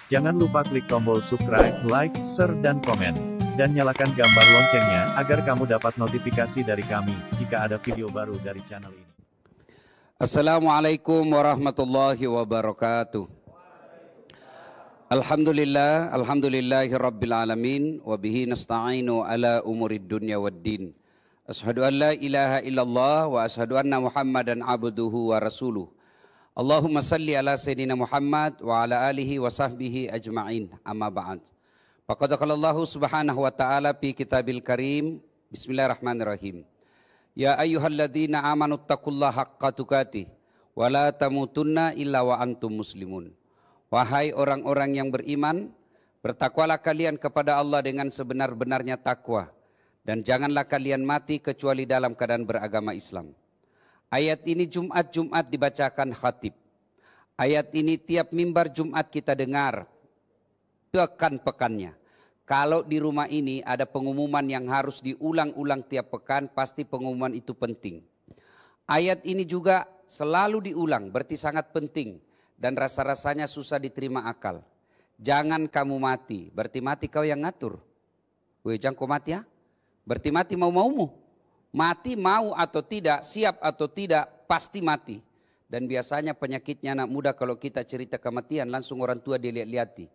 Jangan lupa klik tombol subscribe, like, share dan komen. Dan nyalakan gambar loncengnya, agar kamu dapat notifikasi dari kami, jika ada video baru dari channel ini. Assalamualaikum warahmatullahi wabarakatuh. Alhamdulillahi rabbil alamin, wa bihi nasta'inu ala umurid dunya waddin. Ashhadu an la ilaha illallah wa ashhadu anna Muhammadan abduhu wa rasuluh. Allahumma salli ala Sayyidina Muhammad wa ala alihi wa sahbihi ajma'in, amma ba'd. Faqad qala Allah subhanahu wa ta'ala fi kitabil karim, bismillahirrahmanirrahim. Ya ayyuhalladzina amanu taqullaha haqqa tuqatih wa la tamutunna illa wa antum muslimun. Wahai orang-orang yang beriman, bertakwalah kalian kepada Allah dengan sebenar-benarnya takwa, dan janganlah kalian mati kecuali dalam keadaan beragama Islam. Ayat ini Jumat-Jumat dibacakan khatib. Ayat ini tiap mimbar Jumat kita dengar pekan-pekannya. Kalau di rumah ini ada pengumuman yang harus diulang-ulang tiap pekan, pasti pengumuman itu penting. Ayat ini juga selalu diulang, berarti sangat penting. Dan rasa-rasanya susah diterima akal. Jangan kamu mati, berarti mati kau yang ngatur. Weh, jangan kau mati ya. Berarti mati mau-maumu. Mati mau atau tidak, siap atau tidak, pasti mati. Dan biasanya penyakitnya anak muda kalau kita cerita kematian, langsung orang tua dilihat-lihati.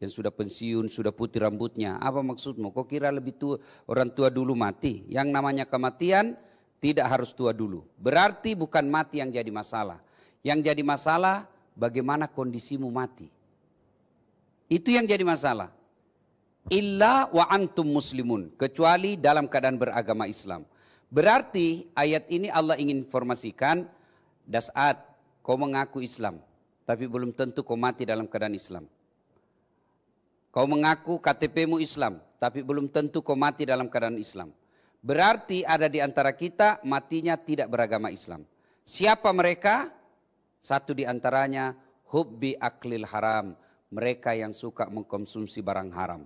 Yang sudah pensiun, sudah putih rambutnya. Apa maksudmu? Kok kira lebih tua, orang tua dulu mati? Yang namanya kematian tidak harus tua dulu. Berarti bukan mati yang jadi masalah. Yang jadi masalah bagaimana kondisimu mati. Itu yang jadi masalah. Illa wa antum muslimun, kecuali dalam keadaan beragama Islam. Berarti ayat ini Allah ingin informasikan, dasat kau mengaku Islam, tapi belum tentu kau mati dalam keadaan Islam. Kau mengaku KTP-mu Islam, tapi belum tentu kau mati dalam keadaan Islam. Berarti ada di antara kita matinya tidak beragama Islam. Siapa mereka? Satu di antaranya hubbi aklil haram, mereka yang suka mengkonsumsi barang haram.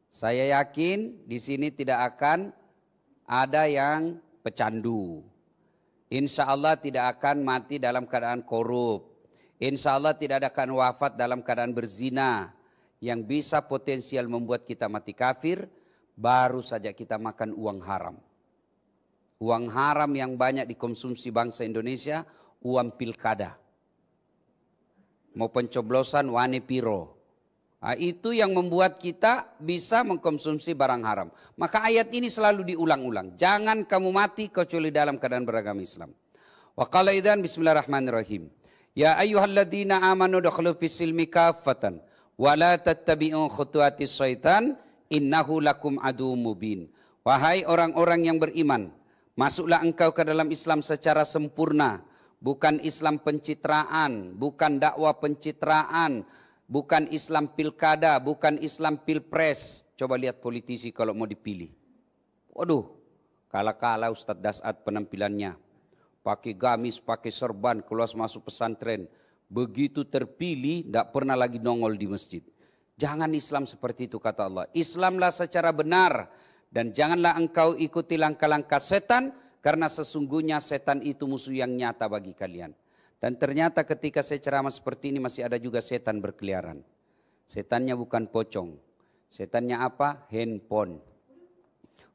Saya yakin di sini tidak akan ada yang pecandu. Insya Allah tidak akan mati dalam keadaan korup. Insya Allah tidak akan wafat dalam keadaan berzina. Yang bisa potensial membuat kita mati kafir, baru saja kita makan uang haram. Uang haram yang banyak dikonsumsi bangsa Indonesia, uang pilkada. Mau pencoblosan wane piro. Nah, itu yang membuat kita bisa mengkonsumsi barang haram. Maka ayat ini selalu diulang-ulang. Jangan kamu mati kecuali dalam keadaan beragama Islam. Wa qala idzan bismillahirrahmanirrahim. Ya ayyuhalladzina amanu dakhulu fis-silmi kaffatan wa la tattabi'u khutuwatis syaitan innahu lakum aduwwum mubin. Wahai orang-orang yang beriman, masuklah engkau ke dalam Islam secara sempurna. Bukan Islam pencitraan, bukan dakwah pencitraan, bukan Islam pilkada, bukan Islam pilpres. Coba lihat politisi kalau mau dipilih. Waduh, kala-kala Ustadz Dasat penampilannya. Pakai gamis, pakai serban, keluar masuk pesantren. Begitu terpilih, tidak pernah lagi nongol di masjid. Jangan Islam seperti itu kata Allah. Islamlah secara benar. Dan janganlah engkau ikuti langkah-langkah setan. Karena sesungguhnya setan itu musuh yang nyata bagi kalian. Dan ternyata ketika saya ceramah seperti ini masih ada juga setan berkeliaran. Setannya bukan pocong. Setannya apa? Handphone.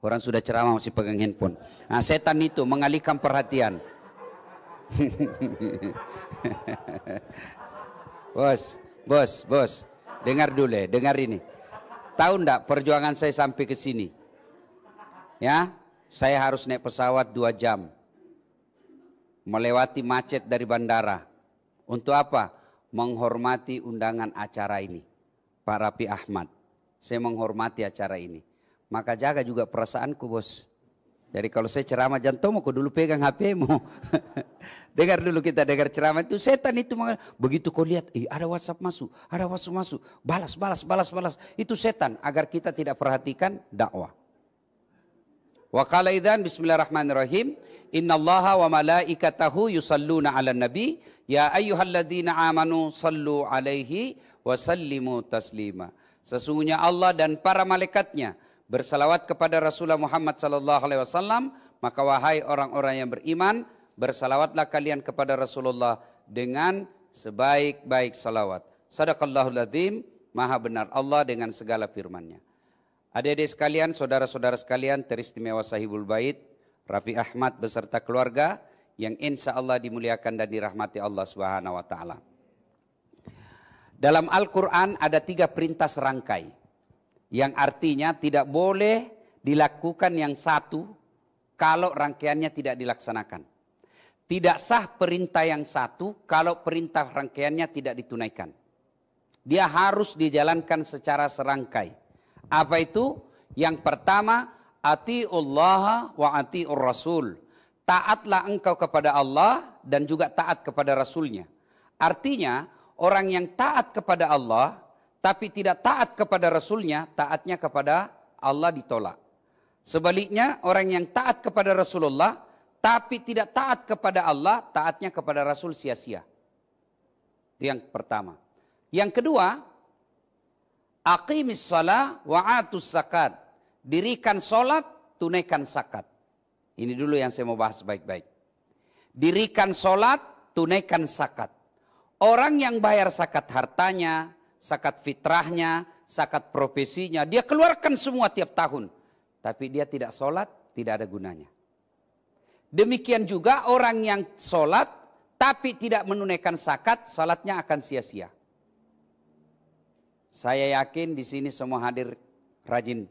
Orang sudah ceramah masih pegang handphone. Nah, setan itu mengalihkan perhatian. Bos. Dengar dulu ya, dengar ini. Tahu enggak perjuangan saya sampai ke sini? Ya, saya harus naik pesawat 2 jam. Melewati macet dari bandara. Untuk apa? Menghormati undangan acara ini. Pak Raffi Ahmad. Saya menghormati acara ini. Maka jaga juga perasaanku bos. Jadi kalau saya ceramah jantung, kau dulu pegang HP-mu. Dengar dulu kita dengar ceramah itu. Setan itu begitu kau lihat, ada WhatsApp masuk. Ada WhatsApp masuk. Balas. Itu setan agar kita tidak perhatikan dakwah. Wa qala idzan bismillahirrahmanirrahim. Innallaha wa malaikatahu yusalluna 'alan nabi ya ayyuhalladzina amanu sallu 'alaihi wa sallimu taslima. Sesungguhnya Allah dan para malaikatnya bersalawat kepada Rasulullah Muhammad sallallahu alaihi wasallam, maka wahai orang-orang yang beriman, bersalawatlah kalian kepada Rasulullah dengan sebaik-baik salawat. Sadaqallahul adzim, maha benar Allah dengan segala firman-Nya. Adik-adik sekalian, saudara-saudara sekalian, teristimewa Sahibul Bait, Raffi Ahmad beserta keluarga yang insya Allah dimuliakan dan dirahmati Allah Subhanahu wa Ta'ala. Dalam Al-Quran ada 3 perintah serangkai, yang artinya tidak boleh dilakukan yang satu kalau rangkaiannya tidak dilaksanakan. Tidak sah perintah yang satu kalau perintah rangkaiannya tidak ditunaikan. Dia harus dijalankan secara serangkai. Apa itu? Yang pertama, atiullaha wa atiur rasul. Taatlah engkau kepada Allah dan juga taat kepada Rasulnya. Artinya orang yang taat kepada Allah tapi tidak taat kepada Rasulnya, taatnya kepada Allah ditolak. Sebaliknya orang yang taat kepada Rasulullah tapi tidak taat kepada Allah, taatnya kepada Rasul sia-sia. Itu yang pertama. Yang kedua, aqimis shalah wa atus zakat. Dirikan solat, tunaikan zakat. Ini dulu yang saya mau bahas baik-baik. Dirikan solat, tunaikan zakat. Orang yang bayar zakat hartanya, zakat fitrahnya, zakat profesinya, dia keluarkan semua tiap tahun. Tapi dia tidak sholat, tidak ada gunanya. Demikian juga orang yang sholat, tapi tidak menunaikan zakat, sholatnya akan sia-sia. Saya yakin di sini semua hadir rajin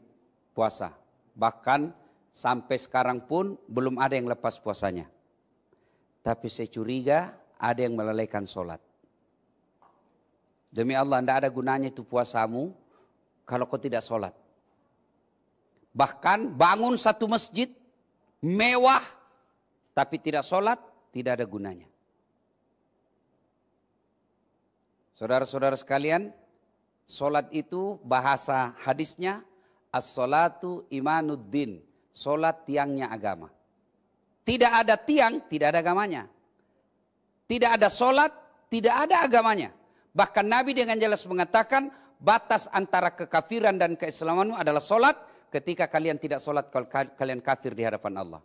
puasa. Bahkan sampai sekarang pun belum ada yang lepas puasanya. Tapi saya curiga ada yang melalaikan sholat. Demi Allah, tidak ada gunanya itu puasamu kalau kau tidak sholat. Bahkan bangun satu masjid mewah tapi tidak sholat, tidak ada gunanya. Saudara-saudara sekalian, sholat itu bahasa hadisnya as-sholatu imanuddin. Sholat tiangnya agama. Tidak ada tiang, tidak ada agamanya. Tidak ada sholat, tidak ada agamanya. Bahkan Nabi dengan jelas mengatakan batas antara kekafiran dan keislamanmu adalah sholat. Ketika kalian tidak sholat, kalau kalian kafir di hadapan Allah.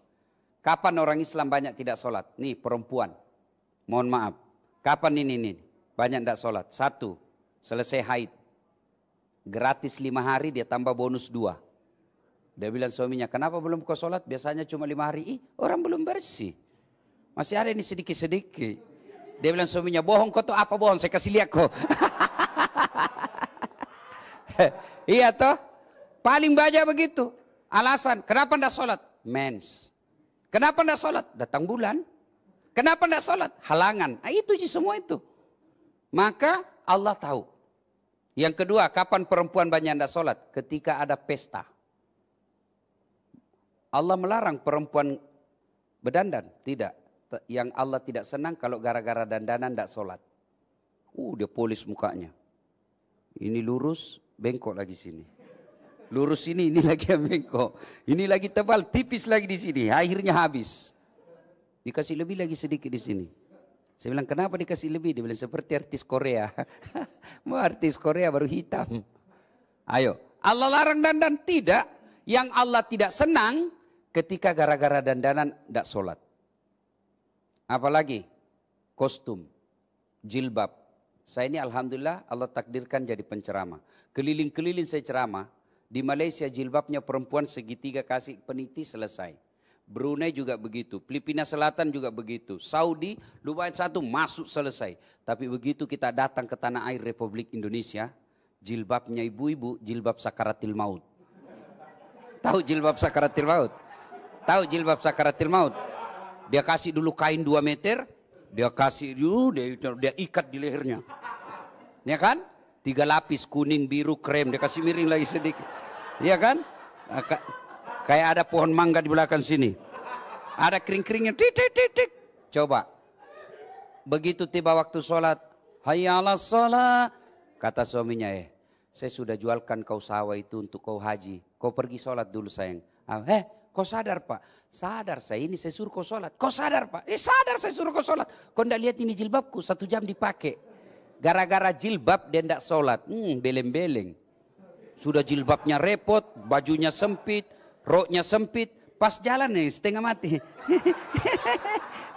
Kapan orang Islam banyak tidak sholat? Nih perempuan, mohon maaf. Kapan ini? Banyak tidak sholat. 1, selesai haid. Gratis 5 hari, dia tambah bonus 2. Dia bilang suaminya, kenapa belum kau sholat? Biasanya cuma 5 hari. Orang belum bersih. Masih ada ini sedikit-sedikit. Dia bilang suaminya, bohong kau tuh apa bohong? Saya kasih lihat kau. Iya toh? Paling banyak begitu. Alasan, kenapa tidak sholat? Mens. Kenapa tidak sholat? Datang bulan. Kenapa tidak sholat? Halangan. Nah, itu semua itu. Maka Allah tahu. Yang kedua, kapan perempuan banyak tidak sholat? Ketika ada pesta. Allah melarang perempuan berdandan. Tidak. Yang Allah tidak senang kalau gara-gara dandanan tidak sholat. Dia polis mukanya. Ini lurus, bengkok lagi sini. Lurus ini lagi yang bengkok. Ini lagi tebal, tipis lagi di sini. Akhirnya habis. Dikasih lebih lagi sedikit di sini. Saya bilang, kenapa dikasih lebih? Dia bilang, seperti artis Korea. Mau artis Korea baru hitam. Ayo, Allah larang dandan? Tidak. Yang Allah tidak senang ketika gara-gara dandanan tidak sholat. Apalagi kostum, jilbab. Saya ini alhamdulillah Allah takdirkan jadi penceramah. Keliling-keliling saya ceramah. Di Malaysia jilbabnya perempuan segitiga kasih peniti selesai. Brunei juga begitu. Filipina Selatan juga begitu. Saudi lumayan satu masuk selesai. Tapi begitu kita datang ke tanah air Republik Indonesia. Jilbabnya ibu-ibu jilbab sakaratil maut. Tahu jilbab sakaratil maut? Tahu jilbab sakaratil maut? Dia kasih dulu kain 2 meter. Dia kasih dulu, dia ikat di lehernya. Ya kan? 3 lapis, kuning, biru, krem. Dia kasih miring lagi sedikit. Iya kan? Kayak ada pohon mangga di belakang sini. Ada kering-keringnya. Tik. Coba. Begitu tiba waktu sholat. Hayya 'alas sholat. Kata suaminya, saya sudah jualkan kau sawah itu untuk kau haji. Kau pergi sholat dulu sayang. Kau sadar pak? Sadar saya, ini saya suruh kau sholat. Kau sadar pak? Sadar saya suruh kau sholat. Kau tidak lihat ini jilbabku 1 jam dipakai. Gara-gara jilbab dia tidak sholat. Beleng-beleng. Sudah jilbabnya repot, bajunya sempit, roknya sempit. Pas jalan nih setengah mati.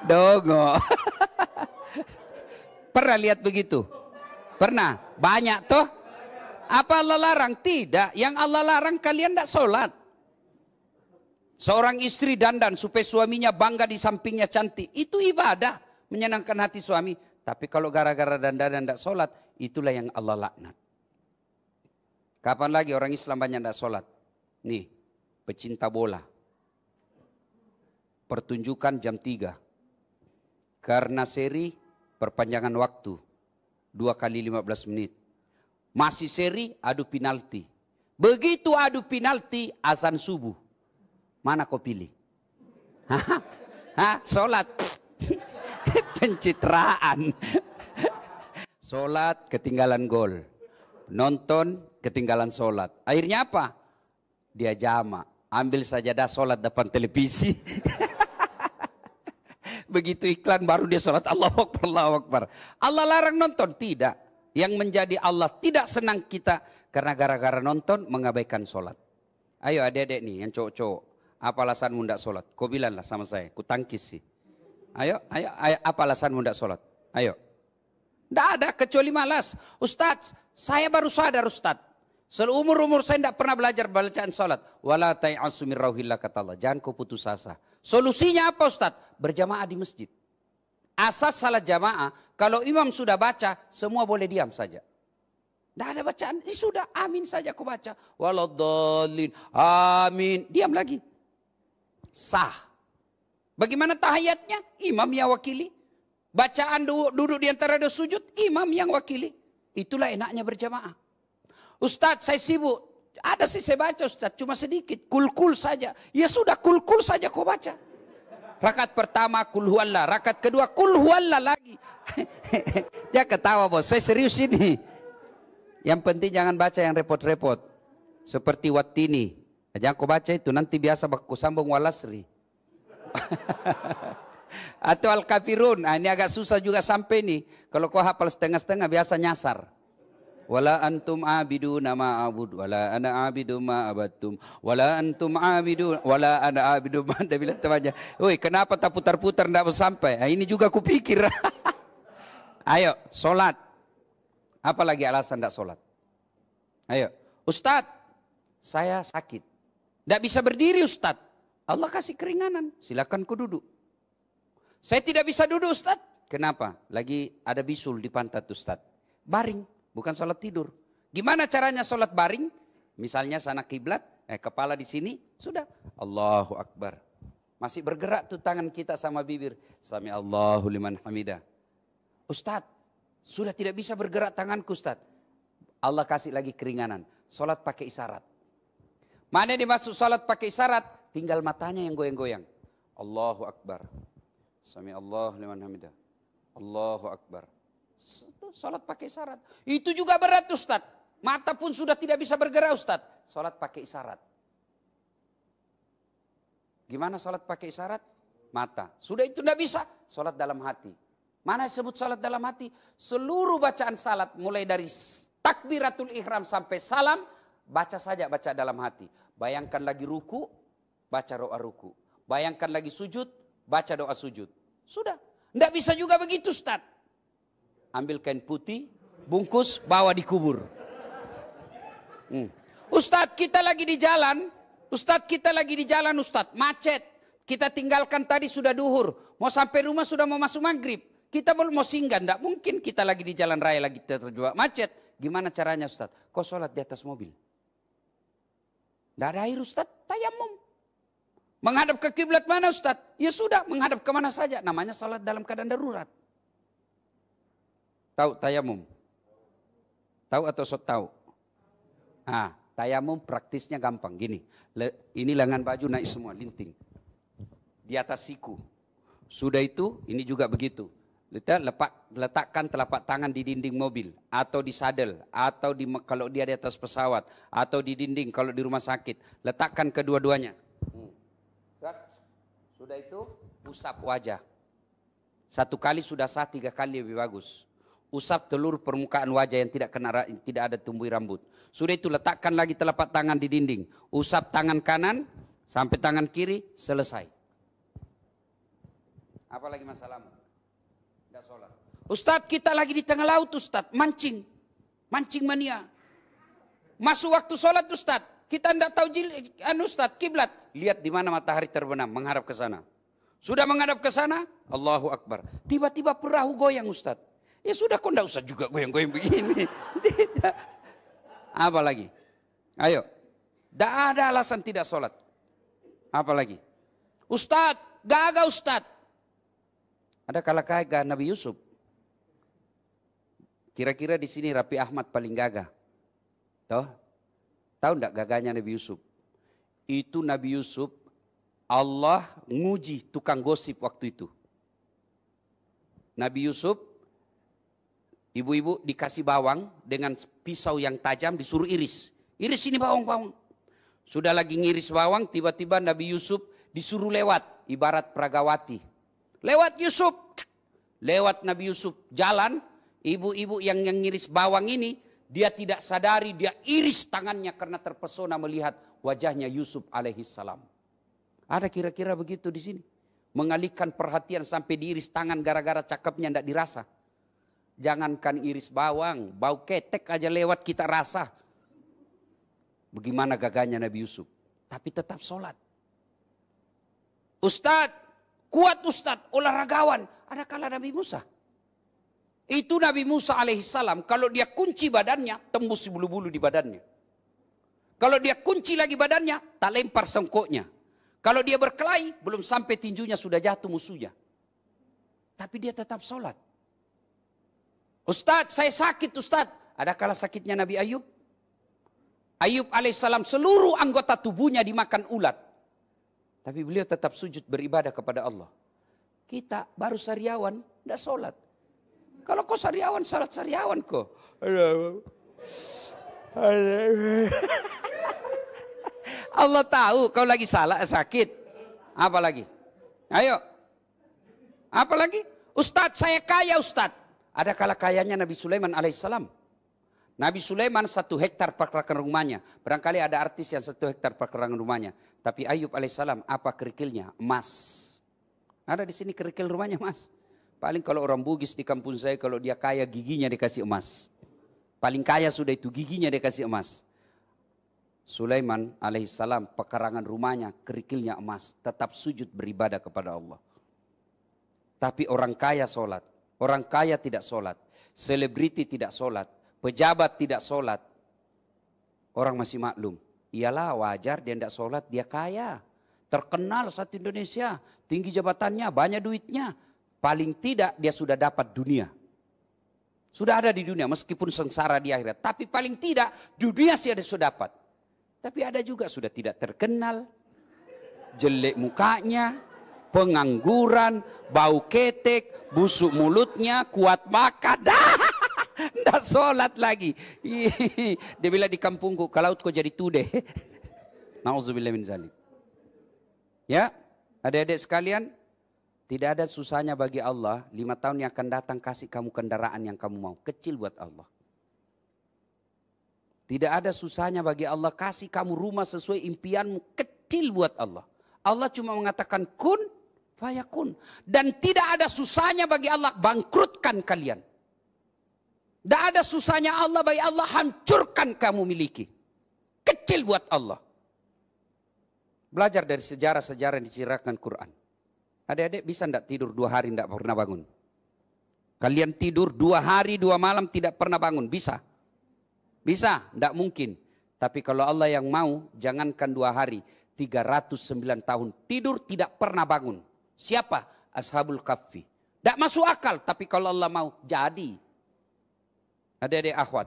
Dongo. Pernah lihat begitu? Pernah? Banyak toh? Apa Allah larang? Tidak. Yang Allah larang kalian tidak sholat. Seorang istri dandan supaya suaminya bangga di sampingnya cantik. Itu ibadah. Menyenangkan hati suami. Tapi kalau gara-gara dandan tidak sholat, itulah yang Allah laknat. Kapan lagi orang Islam banyak tidak sholat? Nih, pecinta bola. Pertunjukan jam 3. Karena seri perpanjangan waktu. 2 kali 15 menit. Masih seri adu penalti. Begitu adu penalti azan subuh. Mana kau pilih? Sholat. Pencitraan. Sholat ketinggalan gol. Nonton ketinggalan sholat. Akhirnya apa? Dia jamak. Ambil sajadah sholat depan televisi. Begitu iklan baru dia sholat. Allahu Akbar, Allahu Akbar. Allah larang nonton? Tidak. Yang menjadi Allah tidak senang kita. Karena gara-gara nonton mengabaikan sholat. Ayo adik-adik nih yang cowok-cowok. Apa alasanmu tidak sholat? Kau bilanglah sama saya. Ku tangkis sih. Ayo, apa alasanmu tidak sholat? Ayo. Tidak ada kecuali malas. Ustadz, saya baru sadar Ustadz. Seumur-umur saya tidak pernah belajar bacaan sholat. Wala ta'asu min rauhillah kata Allah. Jangan kau putus asa. Solusinya apa Ustadz? Berjamaah di masjid. Asas salat jamaah, kalau imam sudah baca, semua boleh diam saja. Tidak ada bacaan, ini sudah amin saja kau baca. Waladhalin, amin. Diam lagi. Sah. Bagaimana tahiyatnya? Imam yang wakili. Bacaan duduk di antara dua sujud, imam yang wakili. Itulah enaknya berjamaah. Ustadz saya sibuk. Ada sih saya baca Ustadz, cuma sedikit. Kul-kul saja. Ya sudah kul-kul saja kau baca. Rakaat pertama kul huwallah, rakaat kedua kul huwallah lagi. Dia ketawa bos, saya serius ini. Yang penting jangan baca yang repot-repot. Seperti Wattini. Jangan kau baca itu, nanti biasa baku sambung walasri. Atau Al-Kafirun, nah, ini agak susah juga sampai nih. Kalau kau hafal setengah-setengah biasa nyasar. Wala antum abiduna ma abud, wala ana abidu ma abattum, wala antum abidu, wala ana abidu ma. Dia bilang temannya, woi kenapa tak putar-putar tidak sampai? Nah, ini juga kupikir. Ayo, sholat. Apa lagi alasan tidak sholat? Ayo, Ustadz, saya sakit. Tidak bisa berdiri Ustadz. Allah kasih keringanan, silakan ku duduk. Saya tidak bisa duduk Ustadz. Kenapa? Lagi ada bisul di pantat Ustadz. Baring, bukan sholat tidur. Gimana caranya sholat baring? Misalnya sana kiblat, kepala di sini, sudah. Allahu Akbar. Masih bergerak tuh tangan kita sama bibir. Sami Allahu liman hamidah. Ustadz, sudah tidak bisa bergerak tanganku Ustadz. Allah kasih lagi keringanan. Sholat pakai isyarat. Mana dimaksud sholat pakai isyarat? Tinggal matanya yang goyang-goyang. Allahu Akbar. Sami Allah liman hamidah. Allahu Akbar. Salat pakai isyarat. Itu juga berat Ustaz. Mata pun sudah tidak bisa bergerak Ustaz. Salat pakai isyarat. Gimana salat pakai isyarat? Mata. Sudah itu tidak bisa. Salat dalam hati. Mana disebut salat dalam hati? Seluruh bacaan salat mulai dari takbiratul ihram sampai salam. Baca saja, baca dalam hati. Bayangkan lagi ruku, baca doa ruku. Bayangkan lagi sujud, baca doa sujud. Sudah. Tidak bisa juga begitu Ustaz. Ambil kain putih, bungkus, bawa dikubur. Ustaz kita lagi di jalan. Ustaz kita lagi di jalan Ustaz. Macet. Kita tinggalkan tadi sudah duhur. Mau sampai rumah sudah mau masuk maghrib. Kita belum mau singgah. Tidak mungkin kita lagi di jalan raya lagi terjebak macet. Gimana caranya Ustaz? Kau sholat di atas mobil. Tidak ada air Ustaz. Tayamum. Menghadap ke kiblat mana Ustaz? Ya sudah, menghadap kemana saja. Namanya salat dalam keadaan darurat. Tahu tayamum? Tahu atau so tahu? Tayamum praktisnya gampang. Gini, ini lengan baju naik semua, linting. Di atas siku. Sudah itu, ini juga begitu. Letakkan telapak tangan di dinding mobil. Atau di sadel. Atau kalau dia di atas pesawat. Atau di dinding kalau di rumah sakit. Letakkan kedua-duanya. Sudah itu usap wajah. 1 kali sudah sah, 3 kali lebih bagus. Usap telur permukaan wajah yang tidak ada tumbuh rambut. Sudah itu letakkan lagi telapak tangan di dinding. Usap tangan kanan sampai tangan kiri, selesai. Apa lagi masalahmu? Tidak sholat. Ustadz, kita lagi di tengah laut Ustadz, mancing. Mancing mania. Masuk waktu sholat Ustadz, kita tidak tahu Ustadz, kiblat. Lihat di mana matahari terbenam, menghadap ke sana. Sudah menghadap ke sana, Allahu Akbar. Tiba-tiba perahu goyang Ustadz. Ya sudah, kok tidak usah juga goyang-goyang begini. Tidak. Apa lagi? Ayo. Tidak ada alasan tidak sholat. Apa lagi? Ustadz, gagah Ustadz. Ada kalah gagah Nabi Yusuf. Kira-kira di sini Raffi Ahmad paling gagah. Tahu enggak gagahnya Nabi Yusuf? Itu Nabi Yusuf, Allah nguji tukang gosip waktu itu. Nabi Yusuf, ibu-ibu dikasih bawang dengan pisau yang tajam disuruh iris. Iris ini bawang-bawang. Sudah lagi ngiris bawang, tiba-tiba Nabi Yusuf disuruh lewat, ibarat Pragawati. Lewat Yusuf. Lewat Nabi Yusuf jalan, ibu-ibu yang ngiris bawang ini, dia tidak sadari, dia iris tangannya karena terpesona melihat wajahnya Yusuf alaihissalam. Ada kira-kira begitu di sini. Mengalihkan perhatian sampai diiris tangan gara-gara cakepnya tidak dirasa. Jangankan iris bawang, bau ketek aja lewat kita rasa. Bagaimana gagahnya Nabi Yusuf. Tapi tetap sholat. Ustadz, kuat Ustadz, olahragawan. Ada kala Nabi Musa. Itu Nabi Musa alaihissalam, kalau dia kunci badannya, tembus bulu-bulu di badannya. Kalau dia kunci lagi badannya, tak lempar sengkoknya. Kalau dia berkelahi, belum sampai tinjunya sudah jatuh musuhnya. Tapi dia tetap sholat. Ustadz, saya sakit Ustadz. Ada kala sakitnya Nabi Ayub. Ayub alaihissalam seluruh anggota tubuhnya dimakan ulat. Tapi beliau tetap sujud beribadah kepada Allah. Kita baru sariawan, tidak sholat. Kalau kau sariawan, salat sariawan kau. Allah tahu kau lagi salah, sakit. Apa lagi? Ayo. Apa lagi? Ustadz, saya kaya Ustadz. Ada kala kayanya Nabi Sulaiman alaihissalam. Nabi Sulaiman 1 hektar perkerangan rumahnya. Barangkali ada artis yang 1 hektar perkerangan rumahnya. Tapi Ayub alaihissalam apa kerikilnya? Emas. Ada di sini kerikil rumahnya emas. Paling kalau orang Bugis di kampung saya, kalau dia kaya giginya dikasih emas. Paling kaya sudah itu, giginya dikasih emas. Sulaiman alaihissalam pekarangan rumahnya kerikilnya emas. Tetap sujud beribadah kepada Allah. Tapi orang kaya sholat. Orang kaya tidak sholat. Selebriti tidak sholat. Pejabat tidak sholat. Orang masih maklum. Iyalah wajar dia tidak sholat, dia kaya. Terkenal satu Indonesia. Tinggi jabatannya, banyak duitnya. Paling tidak dia sudah dapat dunia. Sudah ada di dunia meskipun sengsara di akhirat. Tapi paling tidak dunia sih ada sudah dapat. Tapi ada juga sudah tidak terkenal. Jelek mukanya. Pengangguran. Bau ketek. Busuk mulutnya. Kuat makan. Tidak sholat lagi. Dia bilang di kampungku. Kalau kau jadi tude. Na'udzubillah min zalik. Ya. Adik-adik sekalian. Tidak ada susahnya bagi Allah, 5 tahun yang akan datang kasih kamu kendaraan yang kamu mau. Kecil buat Allah. Tidak ada susahnya bagi Allah kasih kamu rumah sesuai impianmu. Kecil buat Allah. Allah cuma mengatakan kun, fayakun. Dan tidak ada susahnya bagi Allah bangkrutkan kalian. Tidak ada susahnya Allah bagi Allah hancurkan kamu miliki. Kecil buat Allah. Belajar dari sejarah-sejarah yang diceritakan Quran. Adik-adik bisa tidak tidur 2 hari tidak pernah bangun? Kalian tidur 2 hari 2 malam tidak pernah bangun, bisa? Bisa? Tidak mungkin. Tapi kalau Allah yang mau, jangankan 2 hari, 309 tahun tidur tidak pernah bangun. Siapa? Ashabul Kahfi. Tidak masuk akal, tapi kalau Allah mau, jadi. Adik-adik akhwat.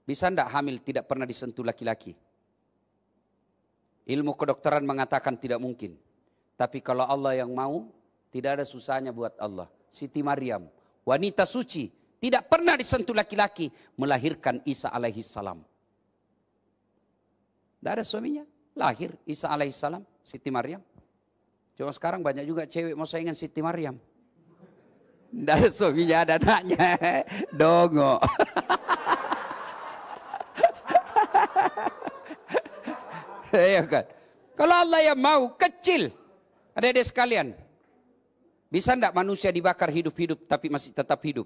Bisa tidak hamil tidak pernah disentuh laki-laki? Ilmu kedokteran mengatakan tidak mungkin. Tapi kalau Allah yang mau, tidak ada susahnya buat Allah. Siti Maryam, wanita suci, tidak pernah disentuh laki-laki, melahirkan Isa alaihissalam. Tidak ada suaminya, lahir Isa alaihissalam, Siti Maryam. Cuma sekarang banyak juga cewek mau saingan Siti Maryam. Tidak ada suaminya, ada anaknya, dongo. Ya kan? Kalau Allah yang mau, kecil. Adik-adik sekalian, Bisa enggak manusia dibakar hidup-hidup tapi masih tetap hidup?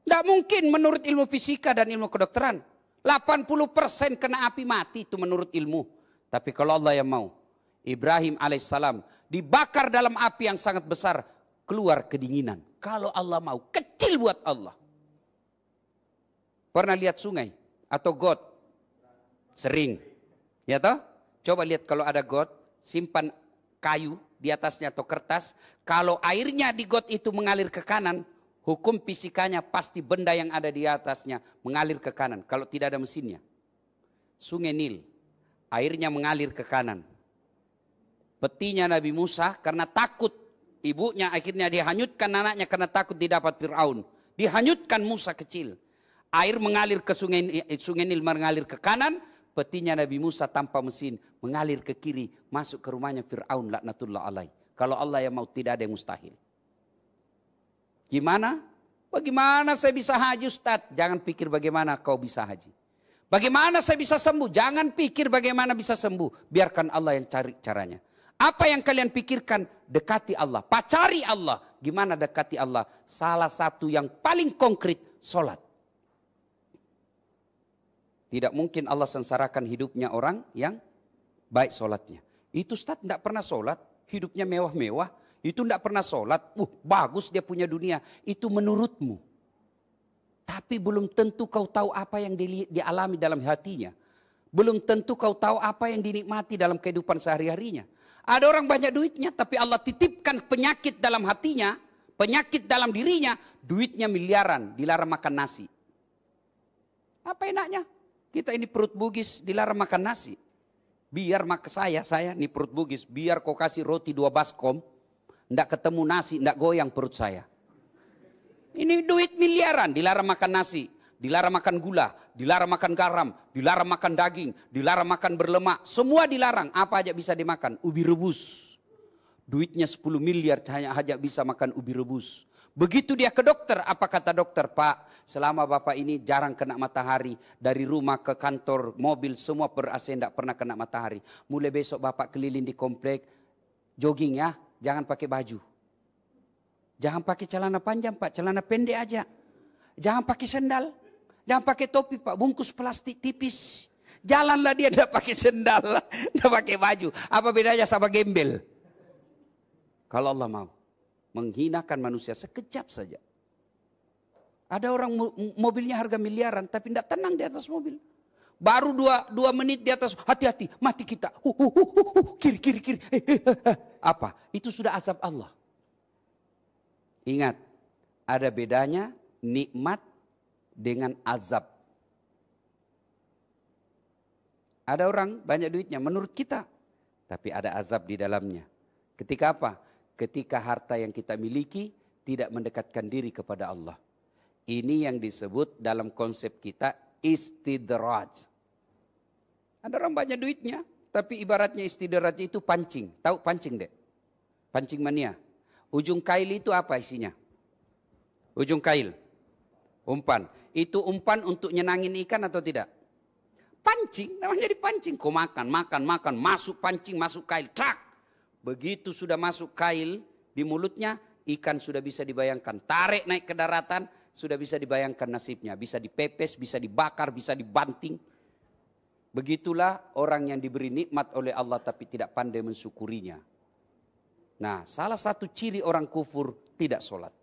Tidak mungkin menurut ilmu fisika dan ilmu kedokteran. 80% kena api mati itu menurut ilmu. Tapi kalau Allah yang mau, Ibrahim alaihissalam dibakar dalam api yang sangat besar, keluar kedinginan. Kalau Allah mau, kecil buat Allah. Pernah lihat sungai atau got? Sering. Ya toh? Coba lihat kalau ada got, simpan kayu di atasnya atau kertas. Kalau airnya di got itu mengalir ke kanan, hukum fisikanya pasti benda yang ada di atasnya mengalir ke kanan. Kalau tidak ada mesinnya. Sungai Nil, airnya mengalir ke kanan. Petinya Nabi Musa karena takut ibunya akhirnya dihanyutkan anaknya karena takut didapat Fir'aun. Dihanyutkan Musa kecil. Air mengalir ke sungai Nil mengalir ke kanan. Petinya Nabi Musa tanpa mesin mengalir ke kiri masuk ke rumahnya Fir'aun laknatullah alaih. Kalau Allah yang mau tidak ada yang mustahil. Gimana? Bagaimana saya bisa haji Ustadz? Jangan pikir bagaimana kau bisa haji. Bagaimana saya bisa sembuh? Jangan pikir bagaimana bisa sembuh. Biarkan Allah yang cari caranya. Apa yang kalian pikirkan? Dekati Allah. Pacari Allah. Gimana dekati Allah? Salah satu yang paling konkret, sholat. Tidak mungkin Allah sengsarakan hidupnya orang yang baik sholatnya. Itu Ustaz tidak pernah sholat, hidupnya mewah-mewah. Itu tidak pernah sholat, bagus dia punya dunia. Itu menurutmu. Tapi belum tentu kau tahu apa yang dialami dalam hatinya. Belum tentu kau tahu apa yang dinikmati dalam kehidupan sehari-harinya. Ada orang banyak duitnya, tapi Allah titipkan penyakit dalam hatinya, penyakit dalam dirinya, duitnya miliaran, dilarang makan nasi. Apa enaknya? Kita ini perut bugis dilarang makan nasi. Biar makan saya ini perut bugis, biar kau kasih roti 2 baskom, ndak ketemu nasi, ndak goyang perut saya. Ini duit miliaran, dilarang makan nasi, dilarang makan gula, dilarang makan garam, dilarang makan daging, dilarang makan berlemak, semua dilarang. Apa aja bisa dimakan? Ubi rebus. Duitnya 10 miliar hanya bisa makan ubi rebus. Begitu dia ke dokter, apa kata dokter? Pak, selama Bapak ini jarang kena matahari. Dari rumah ke kantor, mobil, semua per AC tidak pernah kena matahari. Mulai besok Bapak keliling di komplek, jogging ya, jangan pakai baju. Jangan pakai celana panjang Pak, celana pendek aja. Jangan pakai sendal, jangan pakai topi Pak, bungkus plastik tipis. Jalanlah dia tidak pakai sendal, tidak pakai baju. Apa bedanya sama gembel? Kalau Allah mau menghinakan manusia sekejap saja. Ada orang mobilnya harga miliaran tapi tidak tenang di atas mobil. Baru 2 menit di atas, hati-hati, mati kita. Kiri. Apa? Itu sudah azab Allah. Ingat, ada bedanya nikmat dengan azab. Ada orang banyak duitnya menurut kita, tapi ada azab di dalamnya. Ketika apa? Ketika harta yang kita miliki tidak mendekatkan diri kepada Allah. Ini yang disebut dalam konsep kita istidraj. Ada orang banyak duitnya, tapi ibaratnya istidraj itu pancing. Tahu pancing dek? Pancing mania. Ujung kail itu apa isinya? Ujung kail. Umpan. Itu umpan untuk nyenangin ikan atau tidak? Pancing, namanya dipancing. Kau makan, masuk pancing, masuk kail, trak. Begitu sudah masuk kail di mulutnya, ikan sudah bisa dibayangkan. Tarik naik ke daratan, sudah bisa dibayangkan nasibnya. Bisa dipepes, bisa dibakar, bisa dibanting. Begitulah orang yang diberi nikmat oleh Allah tapi tidak pandai mensyukurinya. Nah, salah satu ciri orang kufur tidak sholat.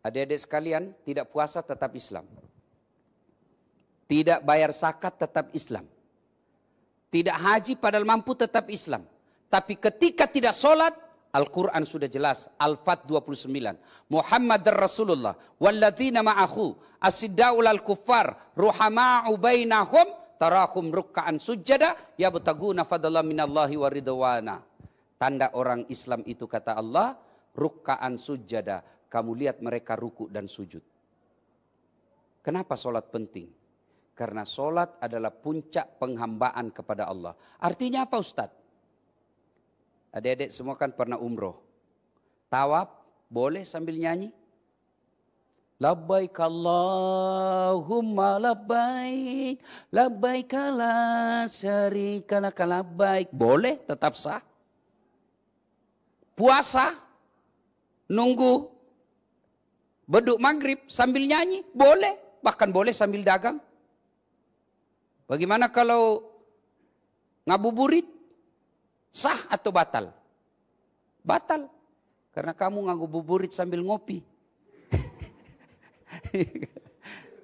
Adik-adik sekalian, tidak puasa tetap Islam. Tidak bayar zakat tetap Islam. Tidak haji padahal mampu tetap Islam. Tapi ketika tidak sholat, Al-Quran sudah jelas. Al-Fat 29. Muhammad Rasulullah. Walladzina ma'ahu. Asidda'ul al-kuffar. Ruhama'u bainahum. Tarahum rukka'an sujjada. Yabtaguna fadallah minallahi wa ridwana. Tanda orang Islam itu kata Allah. Rukka'an sujjada. Kamu lihat mereka ruku dan sujud. Kenapa sholat penting? Karena sholat adalah puncak penghambaan kepada Allah. Artinya apa Ustaz? Adik-adik semua kan pernah umroh. Tawaf boleh sambil nyanyi? Labbaik Allahumma labbaik. Labbaik la syarika laka labbaik. Boleh, tetap sah. puasa, nunggu beduk maghrib sambil nyanyi, boleh. Bahkan boleh sambil dagang. Bagaimana kalau ngabuburit? Sah atau batal? Batal. Karena kamu ngabuburit sambil ngopi.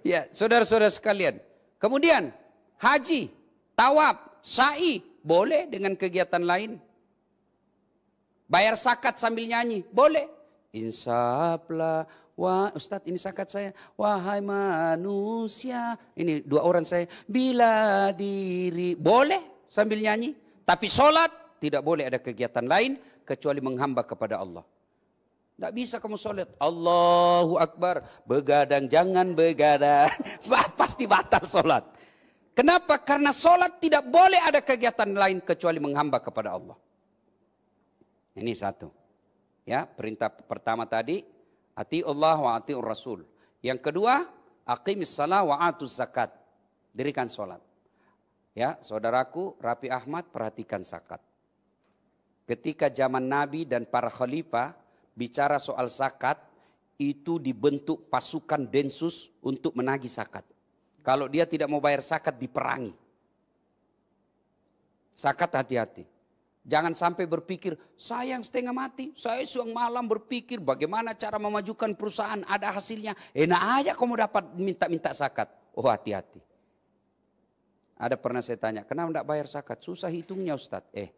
Ya, saudara-saudara sekalian. Kemudian haji, tawaf, sa'i, boleh dengan kegiatan lain. Bayar zakat sambil nyanyi, boleh. Insaflah, wah Ustadz ini zakat saya. Wahai manusia, ini 2 orang saya. Bila diri, boleh sambil nyanyi. Tapi sholat, tidak boleh ada kegiatan lain kecuali menghamba kepada Allah. Tidak bisa kamu sholat. Allahu Akbar. Begadang, jangan begadang. Pasti batal sholat. Kenapa? Karena sholat tidak boleh ada kegiatan lain kecuali menghamba kepada Allah. Ini satu. Ya, perintah pertama tadi. Ati Allah wa ati Rasul. Yang kedua, aqimis salah wa atuz zakat. Dirikan sholat. Ya, saudaraku Rafi Ahmad, perhatikan zakat. Ketika zaman Nabi dan para khalifah bicara soal zakat, itu dibentuk pasukan densus untuk menagih zakat. Kalau dia tidak mau bayar zakat, diperangi. Zakat hati-hati. Jangan sampai berpikir, saya yang setengah mati, saya siang malam berpikir bagaimana cara memajukan perusahaan, ada hasilnya. Enak aja kamu dapat minta-minta zakat. Oh, hati-hati. Ada pernah saya tanya, kenapa tidak bayar zakat? Susah hitungnya Ustadz.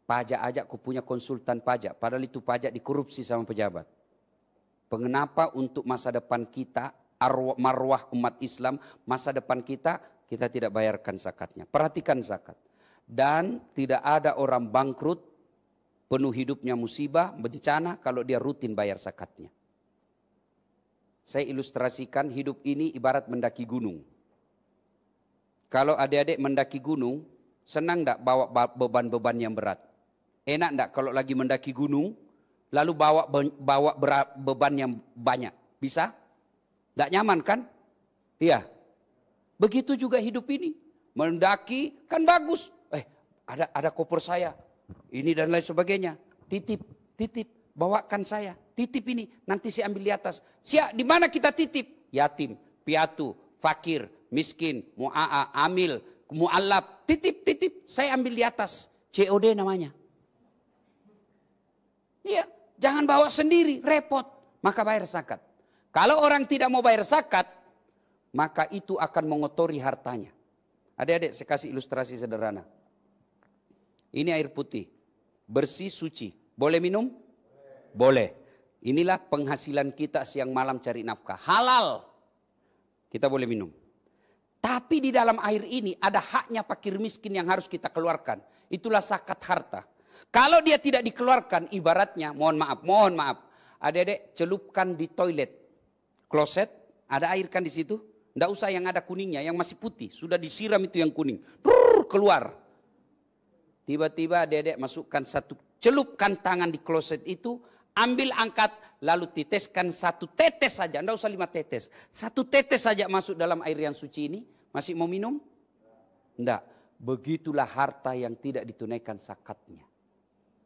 Pajak aja aku punya konsultan pajak, padahal itu pajak dikorupsi sama pejabat. Kenapa untuk masa depan kita, marwah umat Islam, masa depan kita tidak bayarkan zakatnya. Perhatikan zakat. Dan tidak ada orang bangkrut, penuh hidupnya musibah, bencana kalau dia rutin bayar zakatnya. Saya ilustrasikan hidup ini ibarat mendaki gunung. Kalau adik-adik mendaki gunung, senang enggak bawa beban-beban yang berat? Enak enggak kalau lagi mendaki gunung, lalu bawa beban yang banyak? Bisa? Enggak nyaman kan? Iya. Begitu juga hidup ini. Mendaki kan bagus. Ada koper saya. Ini dan lain sebagainya. Titip. Bawakan saya. Titip ini. Nanti saya ambil di atas. Di mana kita titip? Yatim, piatu, fakir, miskin, mu'a'a, amil, mu'allab. Titip. Saya ambil di atas. COD namanya. Iya, jangan bawa sendiri, repot. Maka bayar zakat. Kalau orang tidak mau bayar zakat, maka itu akan mengotori hartanya. Adik-adik, saya kasih ilustrasi sederhana. Ini air putih, bersih, suci. Boleh minum? Boleh. Inilah penghasilan kita siang malam cari nafkah. Halal. Kita boleh minum. Tapi di dalam air ini ada haknya fakir miskin yang harus kita keluarkan. Itulah zakat harta. Kalau dia tidak dikeluarkan, ibaratnya, mohon maaf. Adik-adik, celupkan di toilet, kloset, ada air kan di situ? Tidak usah yang ada kuningnya, yang masih putih. Sudah disiram itu yang kuning. Keluar. Tiba-tiba adik-adik masukkan celupkan tangan di kloset itu, ambil angkat, lalu teteskan 1 tetes saja. Tidak usah 5 tetes. 1 tetes saja masuk dalam air yang suci ini. Masih mau minum? Tidak. Begitulah harta yang tidak ditunaikan zakatnya.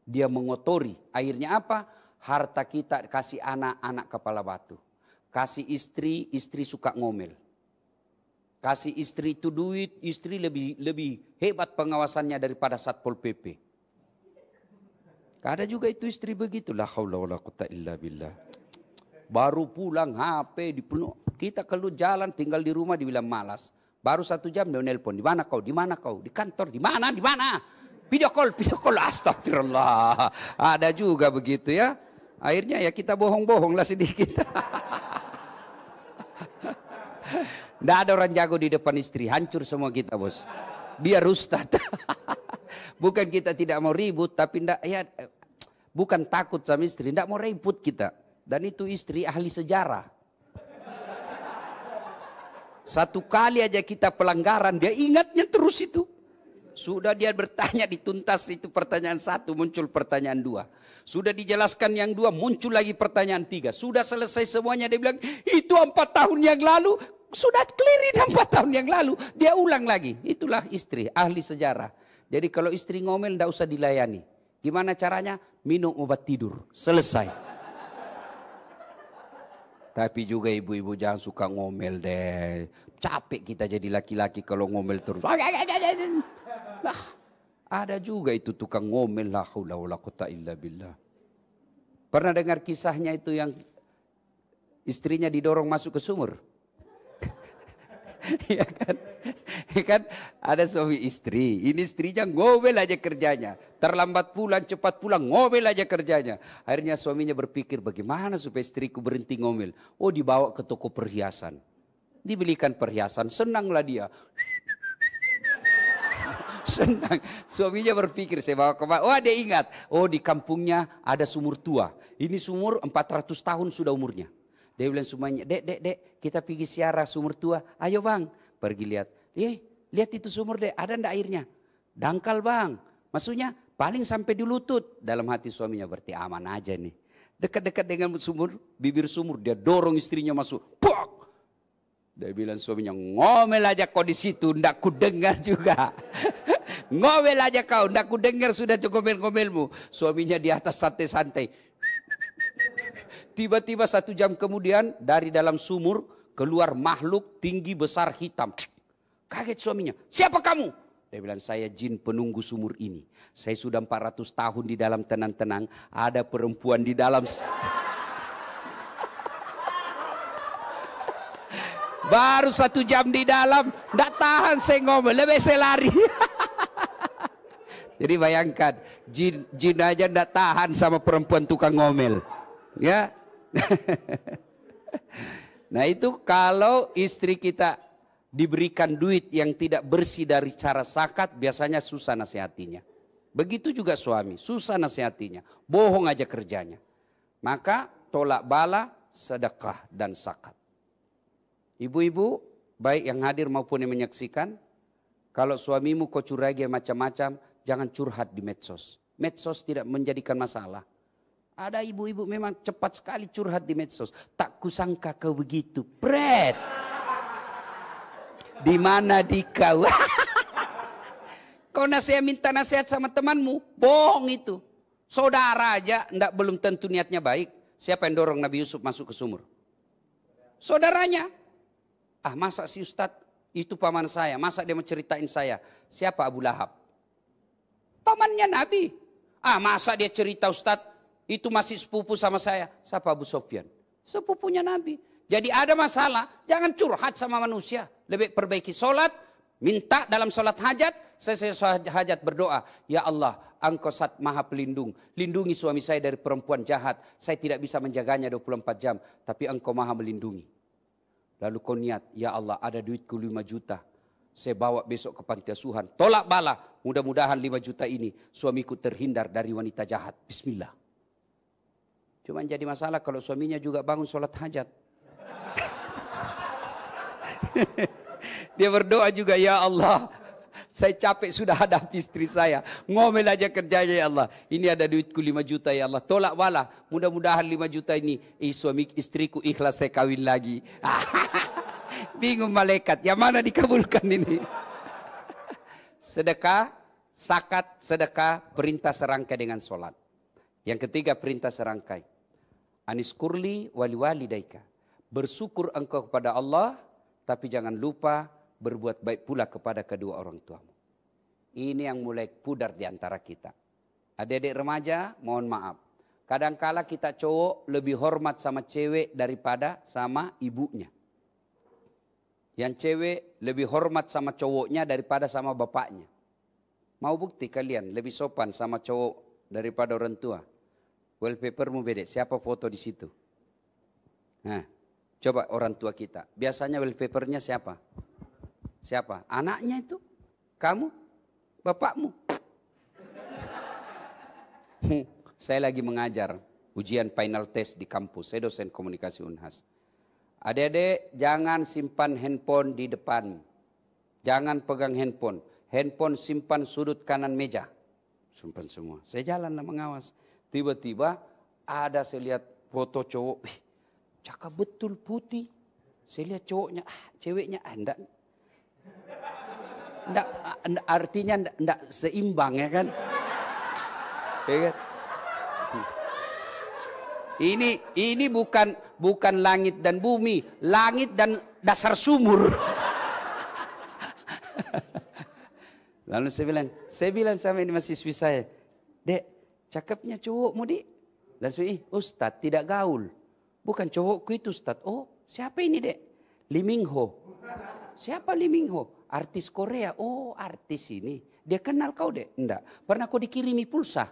Dia mengotori. Akhirnya apa? Harta kita kasih anak kepala batu. Kasih istri suka ngomel. Kasih istri itu duit, istri lebih hebat pengawasannya daripada Satpol PP. Ada juga itu istri begitu. La haula wala quwata illa billah. Baru pulang HP dipenuh. Kita kalau jalan tinggal di rumah dibilang malas. Baru 1 jam dia nelpon. Di mana kau? Di kantor. Di mana? Video call, astagfirullah. Ada juga begitu ya. Akhirnya ya kita bohong-bohong lah sedikit. Tidak ada orang jago di depan istri. Hancur semua kita bos. Biar ustad. Bukan kita tidak mau ribut. Tapi bukan takut sama istri. Tidak mau ribut kita. Dan itu istri ahli sejarah. 1 kali aja kita pelanggaran. Dia ingatnya terus itu. Sudah dia bertanya dituntas itu pertanyaan 1, muncul pertanyaan 2. Sudah dijelaskan yang 2, muncul lagi pertanyaan 3. Sudah selesai semuanya dia bilang, itu 4 tahun yang lalu. Sudah clearin 4 tahun yang lalu. Dia ulang lagi. Itulah istri, ahli sejarah. Jadi kalau istri ngomel tidak usah dilayani. Gimana caranya? Minum obat tidur. Selesai. Tapi juga ibu-ibu jangan suka ngomel deh. Capek kita jadi laki-laki kalau ngomel terus. Nah, ada juga itu tukang ngomel. La haula wala quwata illa billah. Pernah dengar kisahnya itu yang istrinya didorong masuk ke sumur? Ya kan? Ya kan? Ada suami istri, ini istrinya ngomel aja kerjanya. Terlambat pulang, cepat pulang, ngomel aja kerjanya. Akhirnya suaminya berpikir bagaimana supaya istriku berhenti ngomel. Oh, dibawa ke toko perhiasan. Dibelikan perhiasan, senanglah dia. Senang. Suaminya berpikir, saya bawa kemana? Oh, dia ingat. Oh, di kampungnya ada sumur tua. Ini sumur 400 tahun sudah umurnya. Dia bilang semuanya, dek, kita pergi siara sumur tua. Ayo bang, pergi lihat. Lihat itu sumur dek, ada ndak airnya? Dangkal bang. Maksudnya paling sampai di lutut. Dalam hati suaminya berarti aman aja nih. Dekat-dekat dengan sumur, bibir sumur, dia dorong istrinya masuk. Pok! Dia bilang suaminya, ngomel aja kau di situ, ndak ku dengar juga. Ngomel aja kau, ndak ku dengar sudah ngomel-ngomelmu. Suaminya di atas santai-santai. Tiba-tiba 1 jam kemudian dari dalam sumur keluar makhluk tinggi besar hitam. Kaget suaminya. Siapa kamu? Dia bilang saya jin penunggu sumur ini. Saya sudah 400 tahun di dalam tenang-tenang. Ada perempuan di dalam. Baru 1 jam di dalam. Tidak tahan saya ngomel. Lebih saya lari. Jadi bayangkan. Jin aja tidak tahan sama perempuan tukang ngomel. Ya. Nah itu kalau istri kita diberikan duit yang tidak bersih dari cara zakat, biasanya susah nasihatinya. Begitu juga suami, susah nasihatinya, bohong aja kerjanya. Maka tolak bala, sedekah dan zakat. Ibu-ibu, baik yang hadir maupun yang menyaksikan, kalau suamimu kau curigai macam-macam, jangan curhat di medsos. Medsos tidak menjadikan masalah. Ada ibu-ibu memang cepat sekali curhat di medsos. Tak kusangka kau begitu. Pret. Di mana di kau? Kau minta nasihat sama temanmu. Bohong itu. Saudara aja belum tentu niatnya baik. Siapa yang dorong Nabi Yusuf masuk ke sumur? Saudaranya. Ah masa si Ustadz itu paman saya. Masa dia mau ceritain saya? Siapa Abu Lahab? Pamannya Nabi. Ah masa dia cerita Ustadz? Itu masih sepupu sama saya. Siapa Abu Sofyan? Sepupunya Nabi. Jadi ada masalah, jangan curhat sama manusia. Lebih perbaiki sholat, minta dalam sholat hajat. Saya sholat hajat berdoa. Ya Allah, Engkau Zat Maha Pelindung. Lindungi suami saya dari perempuan jahat. Saya tidak bisa menjaganya 24 jam. Tapi Engkau Maha melindungi. Lalu kau niat, ya Allah ada duitku 5 juta. Saya bawa besok ke panti asuhan. Tolak bala. Mudah-mudahan 5 juta ini suamiku terhindar dari wanita jahat. Bismillah. Cuma jadi masalah kalau suaminya juga bangun sholat hajat. Dia berdoa juga, ya Allah, saya capek sudah hadapi istri saya. Ngomel aja kerjanya ya Allah. Ini ada duitku 5 juta ya Allah. Tolak bala. Mudah-mudahan 5 juta ini suami istriku ikhlas saya kawin lagi. Bingung malaikat. Yang mana dikabulkan ini? Sedekah, zakat, sedekah, perintah serangkai dengan sholat. Yang ketiga perintah serangkai. Aniskurli wali walidaika. Bersyukur engkau kepada Allah, tapi jangan lupa berbuat baik pula kepada kedua orang tuamu. Ini yang mulai pudar di antara kita. Adik-adik remaja, mohon maaf. Kadangkala kita cowok lebih hormat sama cewek daripada sama ibunya. Yang cewek lebih hormat sama cowoknya daripada sama bapaknya. Mau bukti kalian lebih sopan sama cowok daripada orang tua? Wallpapermu beda, siapa foto di situ? Nah, coba orang tua kita. Biasanya wallpapernya siapa? Siapa? Anaknya itu? Kamu? Bapakmu? Saya lagi mengajar ujian final test di kampus. Saya dosen komunikasi Unhas. Adik-adik jangan simpan handphone di depan. Jangan pegang handphone. Handphone simpan sudut kanan meja. Simpan semua. Saya jalanlah mengawas. Tiba-tiba ada saya lihat foto cowok. Cakep betul putih. Saya lihat cowoknya, ceweknya enggak. Artinya enggak seimbang ya kan. Ya kan? Ini bukan langit dan bumi, langit dan dasar sumur. Lalu saya bilang sama ini mahasiswi saya, Dek, cakepnya cowokmu, Dik. Langsung, Ustadz tidak gaul. Bukan cowokku itu, Ustadz. Oh, siapa ini, Dek? Lee Min Ho. Siapa Lee Min Ho? Artis Korea. Oh, artis ini. Dia kenal kau, Dek? Enggak. Pernah kau dikirimi pulsa?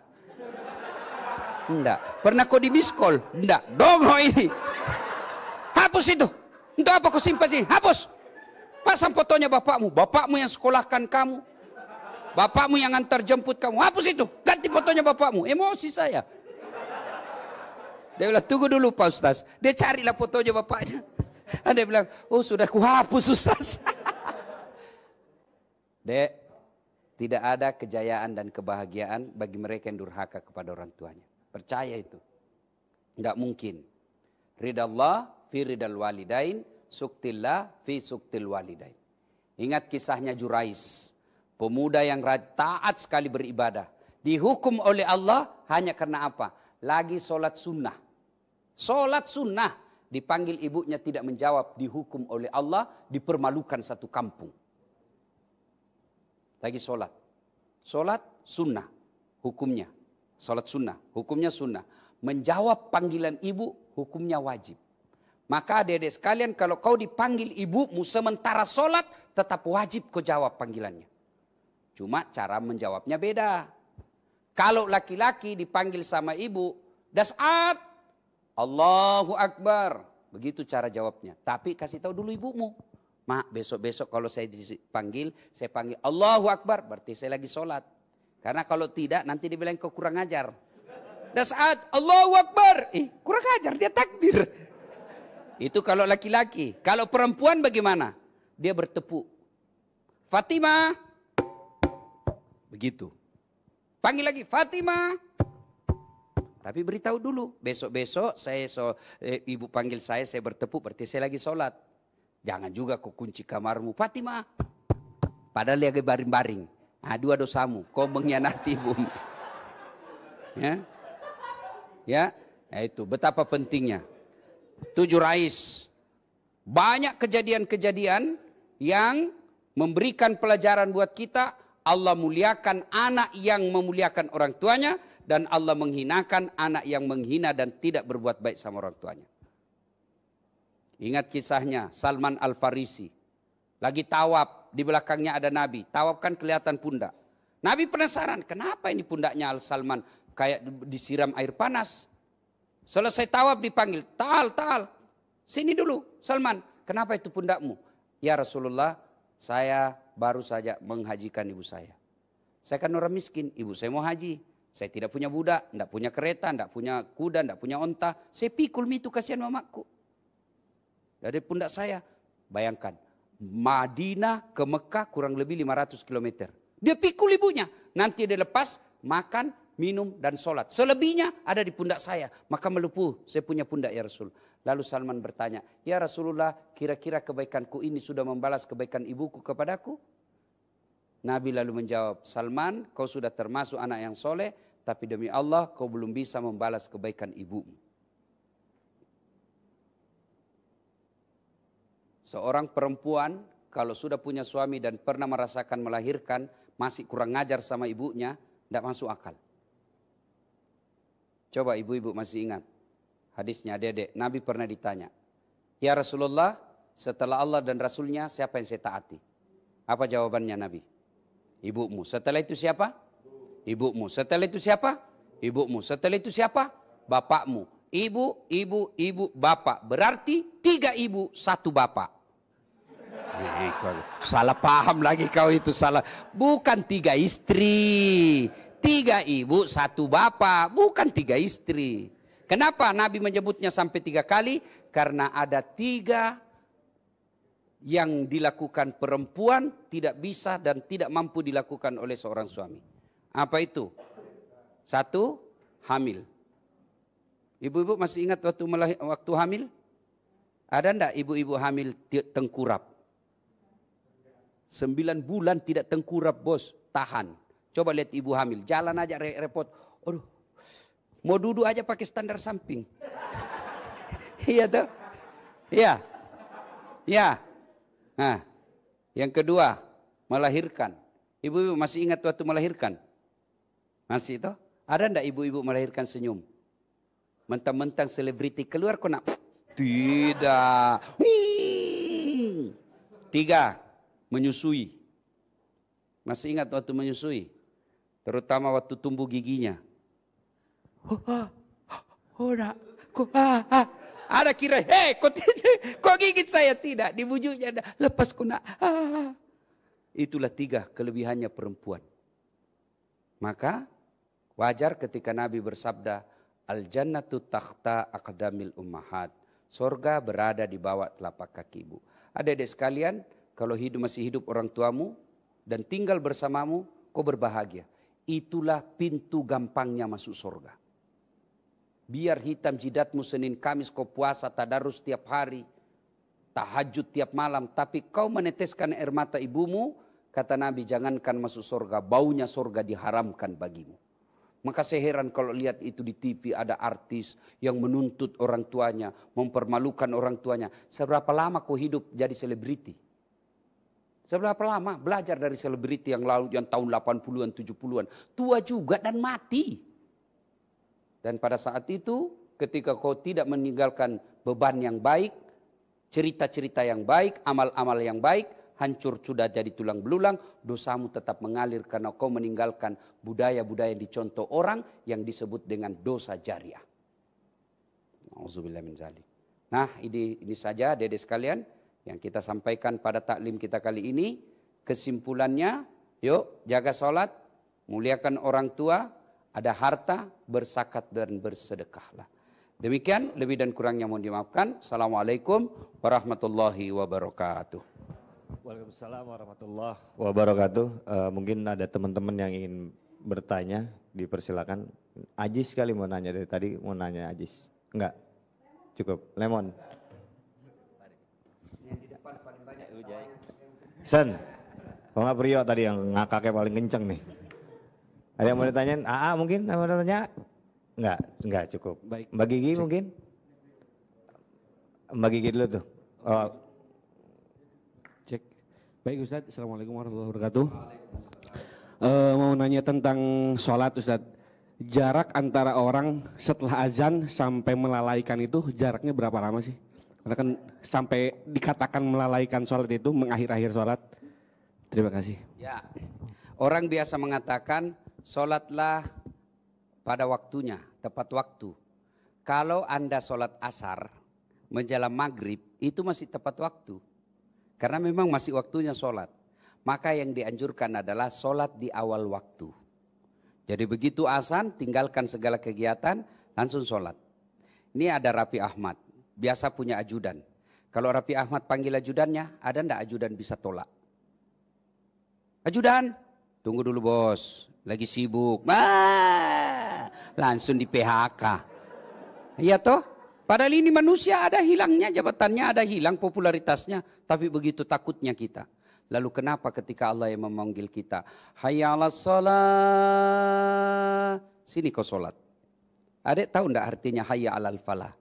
Enggak. Pernah kau di miss call? Enggak. Dongo ini. Hapus itu. Untuk apa kau simpan sini? Hapus. Pasang fotonya bapakmu. Bapakmu yang sekolahkan kamu. Bapakmu yang antar jemput kamu. Hapus itu. Ganti fotonya bapakmu. Emosi saya. Dia bilang, tunggu dulu Pak Ustaz. Dia carilah fotonya bapaknya. Dia bilang, oh sudah kuhapus Ustaz. Dek, tidak ada kejayaan dan kebahagiaan bagi mereka yang durhaka kepada orang tuanya. Percaya itu. Enggak mungkin. Ridallah fi ridal walidain, suktillah fi suktil walidain. Ingat kisahnya Jurais. Pemuda yang taat sekali beribadah. Dihukum oleh Allah hanya karena apa? Lagi sholat sunnah. Sholat sunnah. Dipanggil ibunya tidak menjawab. Dihukum oleh Allah. Dipermalukan satu kampung. Lagi sholat. Sholat sunnah. Hukumnya. Sholat sunnah. Hukumnya sunnah. Menjawab panggilan ibu. Hukumnya wajib. Maka adik-adik sekalian, kalau kau dipanggil ibumu sementara sholat, tetap wajib kau jawab panggilannya. Cuma cara menjawabnya beda. Kalau laki-laki dipanggil sama ibu, das'at, Allahu Akbar. Begitu cara jawabnya. Tapi kasih tahu dulu ibumu. Mak, besok-besok kalau saya dipanggil, saya panggil Allahu Akbar. Berarti saya lagi sholat. Karena kalau tidak, nanti dibilang kau kurang ajar. Das'at, Allahu Akbar. Kurang ajar, dia takbir. Itu kalau laki-laki. Kalau perempuan bagaimana? Dia bertepuk. Fatimah. Begitu. Panggil lagi, Fatimah. Tapi beritahu dulu. Besok-besok ibu panggil saya bertepuk. Berarti saya lagi sholat. Jangan juga kau kunci kamarmu. Fatimah. Padahal dia lagi baring-baring. Dua dosamu. Kau mengkhianati ibumu. Ya. Itu betapa pentingnya. 7 Rais. Banyak kejadian-kejadian yang memberikan pelajaran buat kita. Allah muliakan anak yang memuliakan orang tuanya. Dan Allah menghinakan anak yang menghina dan tidak berbuat baik sama orang tuanya. Ingat kisahnya Salman Al-Farisi. Lagi tawaf, di belakangnya ada Nabi. Tawaf kan kelihatan pundak. Nabi penasaran, kenapa ini pundaknya Al-Salman kayak disiram air panas. Selesai tawaf dipanggil, Tal, sini dulu Salman. Kenapa itu pundakmu? Ya Rasulullah, saya baru saja menghajikan ibu saya. Saya kan orang miskin, ibu saya mau haji. Saya tidak punya budak, tidak punya kereta, tidak punya kuda, tidak punya onta. Saya pikul itu kasihan mamaku. Dari pundak saya, bayangkan. Madinah ke Mekah kurang lebih 500 km. Dia pikul ibunya. Nanti dia lepas, makan, minum, dan sholat. Selebihnya ada di pundak saya. Maka melepuh, saya punya pundak ya Rasul. Lalu Salman bertanya, ya Rasulullah, kira-kira kebaikanku ini sudah membalas kebaikan ibuku kepadaku? Nabi lalu menjawab, Salman, kau sudah termasuk anak yang soleh, tapi demi Allah kau belum bisa membalas kebaikan ibumu. Seorang perempuan kalau sudah punya suami dan pernah merasakan melahirkan, masih kurang ngajar sama ibunya, tidak masuk akal. Coba ibu-ibu masih ingat hadisnya Dedek, Nabi pernah ditanya, ya Rasulullah, setelah Allah dan Rasulnya siapa yang saya taati? Apa jawabannya Nabi? Ibumu. Setelah itu siapa? Ibumu. Setelah itu siapa? Ibumu. Setelah itu siapa? Bapakmu. Ibu, bapak. Berarti 3 ibu, 1 bapak. Salah paham lagi kau itu salah. Bukan 3 istri. 3 ibu, 1 bapak. Bukan 3 istri. Kenapa Nabi menyebutnya sampai 3 kali? Karena ada 3 yang dilakukan perempuan tidak bisa dan tidak mampu dilakukan oleh seorang suami. Apa itu? 1, hamil. Ibu-ibu masih ingat waktu hamil? Ada enggak ibu-ibu hamil tengkurap? 9 bulan tidak tengkurap bos, tahan. Coba lihat ibu hamil, jalan aja repot. Aduh, mau duduk aja pakai standar samping. Iya tuh. Iya. Ya. Nah, yang kedua, melahirkan. Ibu-ibu masih ingat waktu melahirkan? Masih toh? Ada enggak ibu-ibu melahirkan senyum? Mentang-mentang selebriti keluar kok nak? Tidak. Tiga, menyusui. Masih ingat waktu menyusui? Terutama waktu tumbuh giginya. Ada kira, kok gigit saya? Tidak, dibujuknya ada, lepas kena. Itulah tiga kelebihannya perempuan. Maka wajar ketika Nabi bersabda, Al-jannatu takhta aqdamil ummahat. Sorga berada di bawah telapak kaki ibu. Adik-adik sekalian, kalau masih hidup orang tuamu dan tinggal bersamamu, kau berbahagia. Itulah pintu gampangnya masuk sorga. Biar hitam jidatmu Senin Kamis kau puasa tadarus tiap hari, tahajud tiap malam, tapi kau meneteskan air mata ibumu, kata Nabi jangankan masuk sorga, baunya sorga diharamkan bagimu. Maka saya heran kalau lihat itu di TV ada artis yang menuntut orang tuanya, mempermalukan orang tuanya. Seberapa lama kau hidup jadi selebriti? Seberapa lama belajar dari selebriti yang lalu yang tahun 80-an, 70-an. Tua juga dan mati. Dan pada saat itu ketika kau tidak meninggalkan beban yang baik, cerita-cerita yang baik, amal-amal yang baik, hancur sudah jadi tulang belulang, dosamu tetap mengalir karena kau meninggalkan budaya-budaya yang dicontoh orang yang disebut dengan dosa jariah. Auzubillah min dzalik. Nah, ini saja Dede sekalian yang kita sampaikan pada taklim kita kali ini. Kesimpulannya, yuk jaga sholat, muliakan orang tua, ada harta, berzakat dan bersedekahlah. Demikian, lebih dan kurangnya mohon dimaafkan. Assalamualaikum warahmatullahi wabarakatuh. Waalaikumsalam warahmatullahi wabarakatuh. Mungkin ada teman-teman yang ingin bertanya, dipersilakan. Ajis sekali mau nanya dari tadi, mau nanya Ajis. Enggak, cukup. Lemon. Yang di depan paling banyak. Sen, kalau nggak Priyo tadi yang ngakaknya paling kenceng nih. Ada yang mau ditanyain? AA mungkin mau tanya? Enggak cukup. Baik. Mbak Gigi mungkin? Mbak Gigi dulu tuh. Oh. Cek. Baik Ustadz, Assalamualaikum warahmatullahi wabarakatuh. Mau nanya tentang sholat Ustadz. Jarak antara orang setelah azan sampai melalaikan itu jaraknya berapa lama sih? Karena kan sampai dikatakan melalaikan sholat itu mengakhir-akhir sholat. Terima kasih. Ya, orang biasa mengatakan sholatlah pada waktunya, tepat waktu. Kalau Anda sholat asar menjelang maghrib itu masih tepat waktu. Karena memang masih waktunya sholat. Maka yang dianjurkan adalah sholat di awal waktu. Jadi begitu azan tinggalkan segala kegiatan langsung sholat. Ini ada Raffi Ahmad, biasa punya ajudan. Kalau Raffi Ahmad panggil ajudannya, ada enggak ajudan bisa tolak? Ajudan, tunggu dulu bos, lagi sibuk. Langsung di PHK. Iya toh? Padahal ini manusia ada hilangnya jabatannya, ada hilang popularitasnya. Tapi begitu takutnya kita. Lalu kenapa ketika Allah yang memanggil kita, hayya 'alas shalah, sini kau sholat. Adek tahu enggak artinya hayya 'alal falah?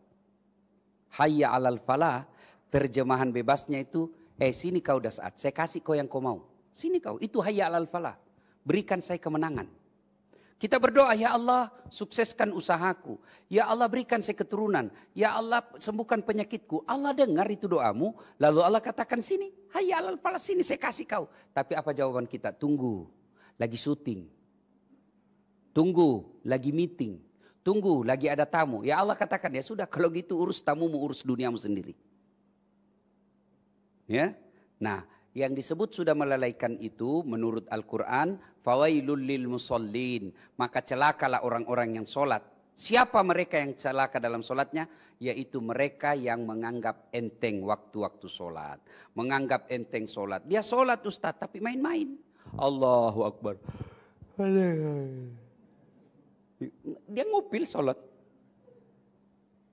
Hayya 'alal falah, terjemahan bebasnya itu, sini kau udah saat, saya kasih kau yang kau mau. Sini kau, itu hayya 'alal falah. Berikan saya kemenangan. Kita berdoa, ya Allah sukseskan usahaku. Ya Allah berikan saya keturunan. Ya Allah sembuhkan penyakitku. Allah dengar itu doamu. Lalu Allah katakan sini, hayya 'alal falah, sini saya kasih kau. Tapi apa jawaban kita? Tunggu, lagi syuting. Tunggu, lagi meeting. Tunggu, lagi ada tamu. Ya Allah katakan, ya sudah kalau gitu urus tamumu, urus duniamu sendiri. Ya, nah yang disebut sudah melalaikan itu menurut Al-Quran, fawailul lil musallin, maka celakalah orang-orang yang sholat. Siapa mereka yang celaka dalam sholatnya? Yaitu mereka yang menganggap enteng waktu-waktu sholat. Menganggap enteng sholat. Dia sholat Ustaz tapi main-main. Allahu Akbar. Dia ngupil sholat.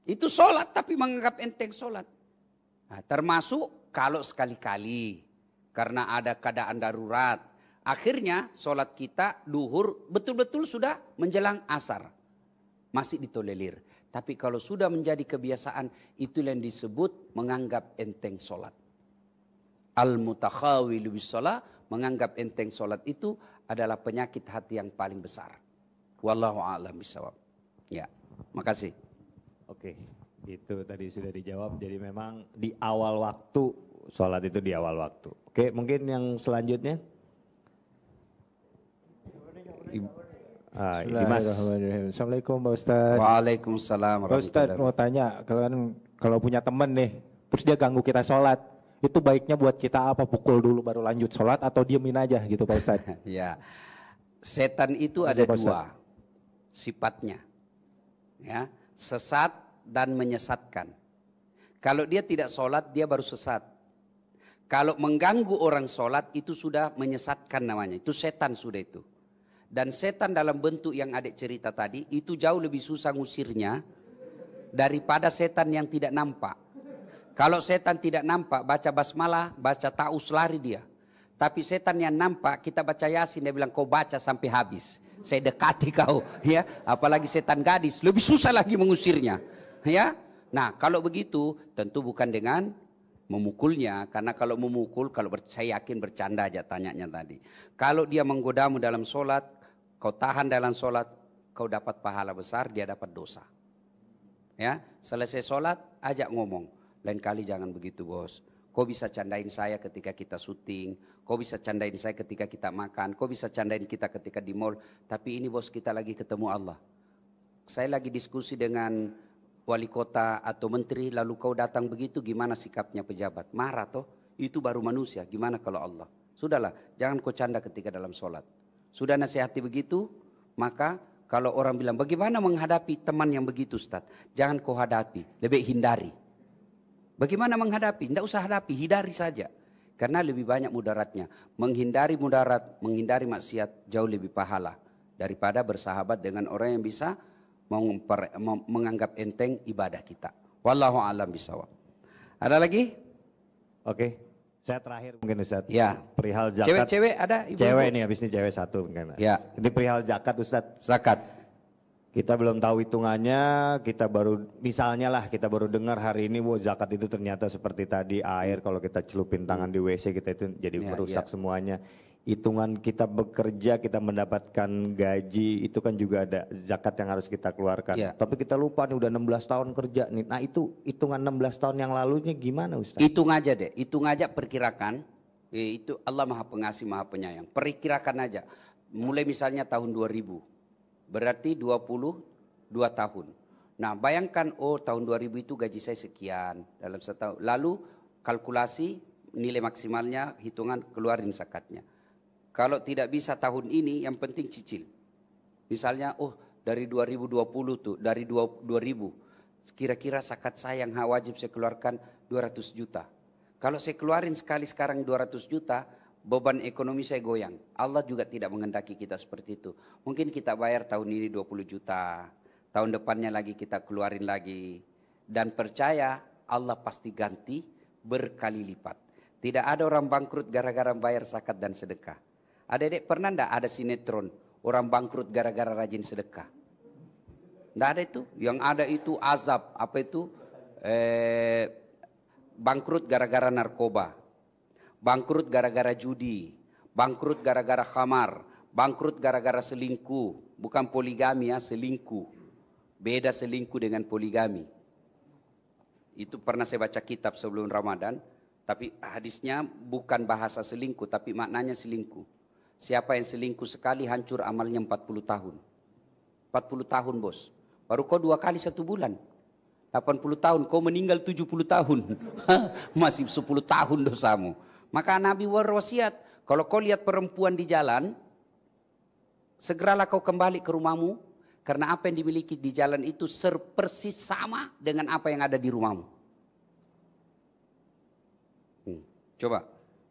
Itu sholat tapi menganggap enteng sholat. Nah, termasuk kalau sekali-kali. Karena ada keadaan darurat, Akhirnya sholat kita duhur betul-betul sudah menjelang asar. Masih ditolerir. Tapi kalau sudah menjadi kebiasaan, itu yang disebut menganggap enteng sholat. Al-mutakhawilu bis-shalah, menganggap enteng sholat itu adalah penyakit hati yang paling besar. Wallahu a'lam bishawab. Ya, makasih. Oke, itu tadi sudah dijawab. Jadi memang di awal waktu, sholat itu di awal waktu. Oke, mungkin yang selanjutnya. Dimas. Assalamualaikum Pak Ustadz. Waalaikumsalam Pak Ustadz mau tanya, kalau punya teman nih, terus dia ganggu kita sholat, itu baiknya buat kita apa? Pukul dulu baru lanjut sholat atau diemin aja gitu Pak Ustadz? Ya, setan itu ada dua sifatnya, ya, sesat dan menyesatkan. Kalau dia tidak sholat, dia baru sesat. Kalau mengganggu orang sholat, itu sudah menyesatkan namanya, itu setan sudah itu. Dan setan dalam bentuk yang adik cerita tadi, itu jauh lebih susah ngusirnya daripada setan yang tidak nampak. Kalau setan tidak nampak, baca basmalah, baca ta'us, lari dia. Tapi setan yang nampak, kita baca yasin, dia bilang kau baca sampai habis. Saya dekati kau, ya. Apalagi setan gadis, lebih susah lagi mengusirnya, ya. Nah, kalau begitu, tentu bukan dengan memukulnya, karena kalau memukul, saya yakin bercanda aja tanyanya tadi. Kalau dia menggodamu dalam sholat, kau tahan dalam sholat, kau dapat pahala besar, dia dapat dosa. Ya, selesai sholat, ajak ngomong. Lain kali jangan begitu bos. Kau bisa candain saya ketika kita syuting, kau bisa candain saya ketika kita makan, kau bisa candain kita ketika di mall. Tapi ini bos, kita lagi ketemu Allah. Saya lagi diskusi dengan wali kota atau menteri, lalu kau datang begitu, gimana sikapnya pejabat? Marah toh? Itu baru manusia, gimana kalau Allah? Sudahlah, jangan kau canda ketika dalam sholat. Sudah nasihati begitu, maka kalau orang bilang bagaimana menghadapi teman yang begitu Ustaz? Jangan kau hadapi, lebih hindari. Bagaimana menghadapi? Tidak usah hadapi, hindari saja. Karena lebih banyak mudaratnya. Menghindari mudarat, menghindari maksiat jauh lebih pahala daripada bersahabat dengan orang yang bisa menganggap enteng ibadah kita. Wallahu a'lam bishawab. Ada lagi? Oke. Saya terakhir mungkin Ustaz. Ya. Perihal zakat. Cewek-cewek ada? Ibu-ibu? Cewek ini, habis ini cewek satu mungkin. Ya. Ini perihal zakat Ustaz. Zakat. Kita belum tahu hitungannya, kita baru dengar hari ini bahwa zakat itu ternyata seperti tadi air, kalau kita celupin tangan di WC kita itu jadi merusak semuanya. Hitungan kita bekerja, kita mendapatkan gaji, itu kan juga ada zakat yang harus kita keluarkan. Tapi kita lupa nih udah 16 tahun kerja nih. Nah itu hitungan 16 tahun yang lalunya gimana Ustaz? Hitung aja deh, hitung aja perkirakan. Itu Allah Maha Pengasih Maha Penyayang. Perkirakan aja. Mulai misalnya tahun 2000. Berarti 22 tahun. Nah bayangkan, oh tahun 2000 itu gaji saya sekian dalam setahun. Lalu kalkulasi nilai maksimalnya, hitungan keluarin zakatnya. Kalau tidak bisa tahun ini, yang penting cicil. Misalnya, oh dari 2020 tuh, dari 2000, kira-kira zakat saya yang wajib saya keluarkan 200 juta. Kalau saya keluarin sekali sekarang 200 juta, beban ekonomi saya goyang. Allah juga tidak menghendaki kita seperti itu. Mungkin kita bayar tahun ini 20 juta, tahun depannya lagi kita keluarin lagi. Dan percaya Allah pasti ganti berkali lipat. Tidak ada orang bangkrut gara-gara bayar zakat dan sedekah. Adik-adik pernah enggak ada sinetron orang bangkrut gara-gara rajin sedekah? Enggak ada itu. Yang ada itu azab, apa itu? Bangkrut gara-gara narkoba. Bangkrut gara-gara judi. Bangkrut gara-gara khamar. Bangkrut gara-gara selingkuh. Bukan poligami ya, selingkuh. Beda selingkuh dengan poligami. Itu pernah saya baca kitab sebelum Ramadan. Tapi hadisnya bukan bahasa selingkuh, tapi maknanya selingkuh. Siapa yang selingkuh sekali hancur amalnya 40 tahun. 40 tahun bos. Baru kau 2 kali 1 bulan. 80 tahun, kau meninggal 70 tahun. Masih 10 tahun dosamu. Maka Nabi berwasiat, kalau kau lihat perempuan di jalan, segeralah kau kembali ke rumahmu. Karena apa yang dimiliki di jalan itu persis sama dengan apa yang ada di rumahmu. Coba.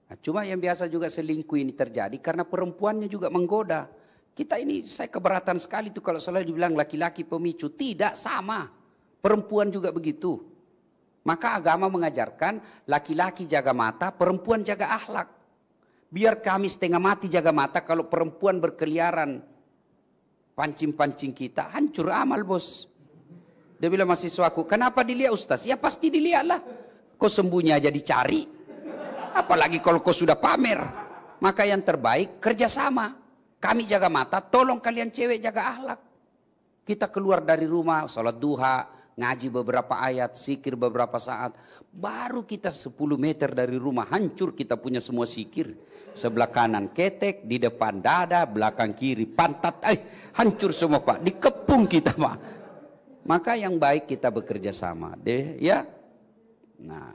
Nah, cuma yang biasa juga selingkuh ini terjadi karena perempuannya juga menggoda. Kita ini saya keberatan sekali tuh kalau selalu dibilang laki-laki pemicu. Tidak sama. Perempuan juga begitu. Maka agama mengajarkan laki-laki jaga mata, perempuan jaga akhlak. Biar kami setengah mati jaga mata, kalau perempuan berkeliaran pancing-pancing kita, hancur amal bos. Dia bilang mahasiswaku, kenapa dilihat Ustaz? Ya pasti dilihat lah. Kau sembunyi aja dicari. Apalagi kalau kau sudah pamer. Maka yang terbaik kerjasama. Kami jaga mata, tolong kalian cewek jaga akhlak. Kita keluar dari rumah, sholat duha, ngaji beberapa ayat, zikir beberapa saat. Baru kita 10 meter dari rumah, hancur kita punya semua zikir. Sebelah kanan ketek, di depan dada, belakang kiri pantat, hancur semua Pak, dikepung kita Pak. Maka yang baik kita bekerja sama deh ya. Nah,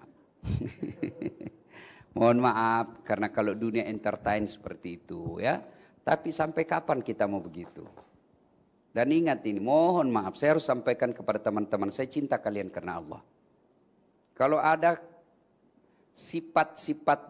mohon maaf karena kalau dunia entertain seperti itu ya. Tapi sampai kapan kita mau begitu? Dan ingat ini, mohon maaf saya harus sampaikan kepada teman-teman, saya cinta kalian karena Allah. Kalau ada sifat-sifat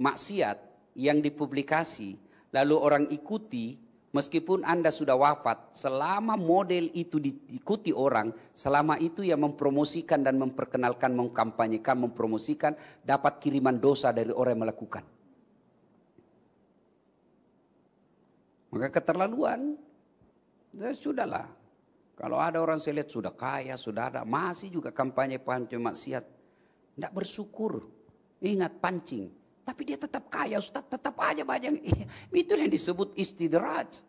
maksiat yang dipublikasi, lalu orang ikuti, meskipun Anda sudah wafat, selama model itu diikuti orang, selama itu yang mempromosikan dan memperkenalkan, mengkampanyekan, mempromosikan, dapat kiriman dosa dari orang yang melakukan. Maka keterlaluan, ya sudahlah. Kalau ada orang saya lihat sudah kaya, sudah ada, masih juga kampanye maksiat. Tidak bersyukur, ingat pancing. Tapi dia tetap kaya Ustaz, tetap aja banyak. Itu yang disebut istidraj.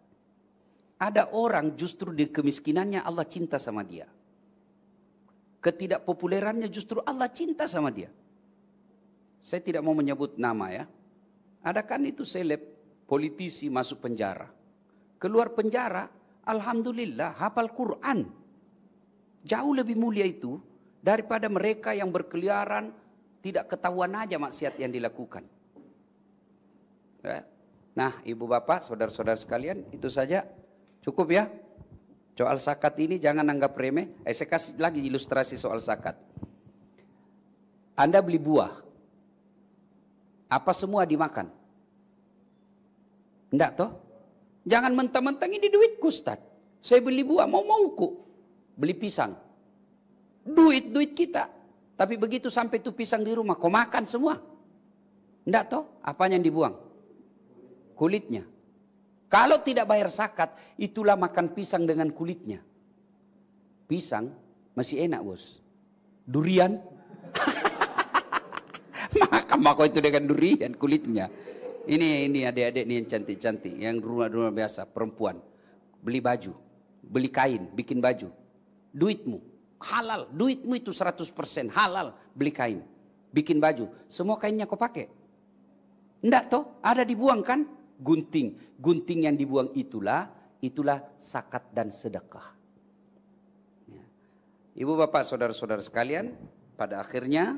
Ada orang justru di kemiskinannya Allah cinta sama dia. Ketidakpopulerannya justru Allah cinta sama dia. Saya tidak mau menyebut nama ya. Ada kan itu seleb, politisi masuk penjara. Keluar penjara, alhamdulillah hafal Quran. Jauh lebih mulia itu daripada mereka yang berkeliaran tidak ketahuan aja maksiat yang dilakukan. Nah, ibu bapak, saudara-saudara sekalian, itu saja cukup ya. Soal zakat ini jangan anggap remeh. Saya kasih lagi ilustrasi soal zakat. Anda beli buah, apa semua dimakan? Enggak toh? Jangan mentang-mentang ini duitku Ustaz. Saya beli buah, mau-mauku. Beli pisang. Duit kita. Tapi begitu sampai itu pisang di rumah, kau makan semua. Enggak toh? Apanya yang dibuang? Kulitnya. Kalau tidak bayar zakat, itulah makan pisang dengan kulitnya. Pisang masih enak bos. Durian. Makan kau itu dengan durian kulitnya. Ini adik-adik nih yang cantik-cantik, yang rumah-rumah biasa, perempuan. Beli baju, beli kain, bikin baju. Duitmu. Halal, duitmu itu 100% halal, beli kain, bikin baju, semua kainnya kau pakai. Enggak toh, ada dibuang kan? Gunting yang dibuang itulah zakat dan sedekah. Ya. Ibu bapak saudara-saudara sekalian, pada akhirnya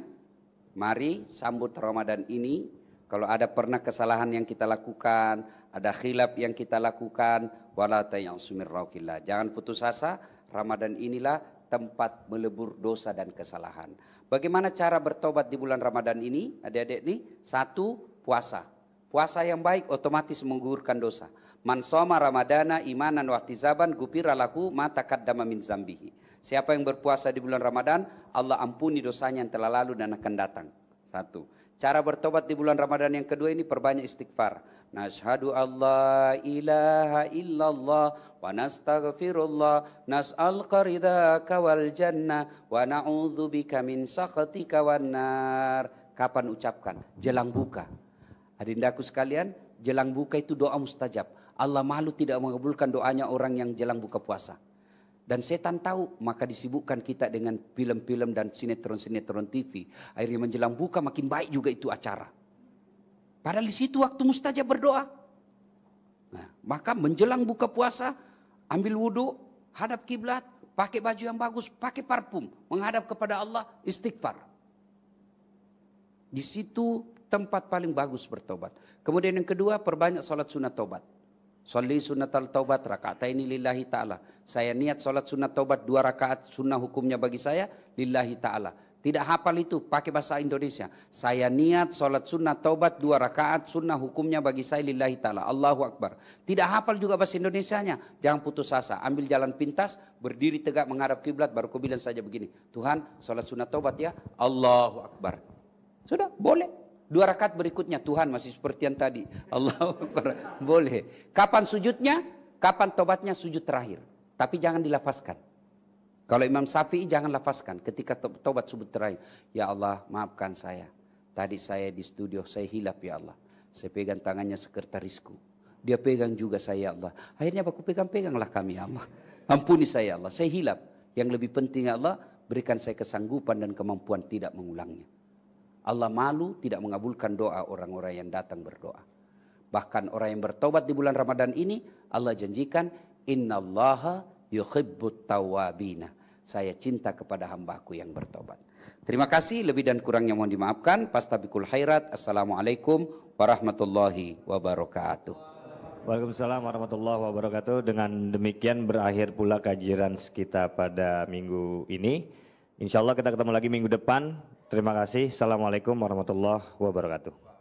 mari sambut Ramadan ini. Kalau ada pernah kesalahan yang kita lakukan, ada khilaf yang kita lakukan, wala ta'yasu min rauqillah. Jangan putus asa, Ramadan inilah tempat melebur dosa dan kesalahan. Bagaimana cara bertobat di bulan Ramadan ini? Adik-adik nih, 1, puasa. Puasa yang baik otomatis menggugurkan dosa. Man shoma ramadana imanan wa ihtisaban ghufira lahu ma taqaddama min zambihi. Siapa yang berpuasa di bulan Ramadan, Allah ampuni dosanya yang telah lalu dan akan datang. 1. Cara bertobat di bulan Ramadan yang kedua ini perbanyak istighfar. Nashhadu alla ilaha illallah wa nastaghfirullah nas'aluka ridhaka wal jannah wa na'udzubika min sakhatika wan nar. Kapan ucapkan? Jelang buka. Adindaku sekalian, jelang buka itu doa mustajab. Allah malu tidak mengabulkan doanya orang yang jelang buka puasa. Dan setan tahu, maka disibukkan kita dengan film-film dan sinetron-sinetron TV. Akhirnya menjelang buka makin baik juga itu acara. Padahal di situ waktu mustajab berdoa. Nah, maka menjelang buka puasa, ambil wudhu, hadap kiblat, pakai baju yang bagus, pakai parfum, menghadap kepada Allah, istighfar. Di situ tempat paling bagus bertobat. Kemudian yang kedua, perbanyak salat sunat taubat. Sholli sunnatal taubat raka'ataini lillahi ta'ala. Saya niat salat sunat taubat 2 rakaat, sunnah hukumnya bagi saya lillahi ta'ala. Tidak hafal itu, pakai bahasa Indonesia. Saya niat salat sunat taubat 2 rakaat, sunnah hukumnya bagi saya lillahi ta'ala. Allahu Akbar. Tidak hafal juga bahasa Indonesianya. Jangan putus asa, ambil jalan pintas, berdiri tegak menghadap kiblat, baru kau bilang saja begini. Tuhan, salat sunat taubat ya. Allahu Akbar. Sudah, boleh. 2 rakaat berikutnya Tuhan masih seperti yang tadi. Allahu Akbar. Boleh. Kapan sujudnya? Kapan tobatnya? Sujud terakhir. Tapi jangan dilafazkan. Kalau Imam Syafi'i jangan lafazkan ketika tobat sujud terakhir. Ya Allah, maafkan saya. Tadi saya di studio, saya hilap ya Allah. Saya pegang tangannya sekretarisku. Dia pegang juga saya ya Allah. Akhirnya aku pegang-peganglah kami ya Allah. Ampuni saya ya Allah, saya hilap. Yang lebih penting ya Allah, berikan saya kesanggupan dan kemampuan tidak mengulangnya. Allah malu tidak mengabulkan doa orang-orang yang datang berdoa. Bahkan orang yang bertobat di bulan Ramadan ini, Allah janjikan, innallaha yuhibbut tawwabina. Saya cinta kepada hambaku yang bertobat. Terima kasih, lebih dan kurangnya mohon dimaafkan. Fastabiqul khairat. Assalamualaikum warahmatullahi wabarakatuh. Waalaikumsalam warahmatullahi wabarakatuh. Dengan demikian berakhir pula kajian kita pada minggu ini. Insya Allah kita ketemu lagi minggu depan. Terima kasih. Assalamualaikum warahmatullahi wabarakatuh.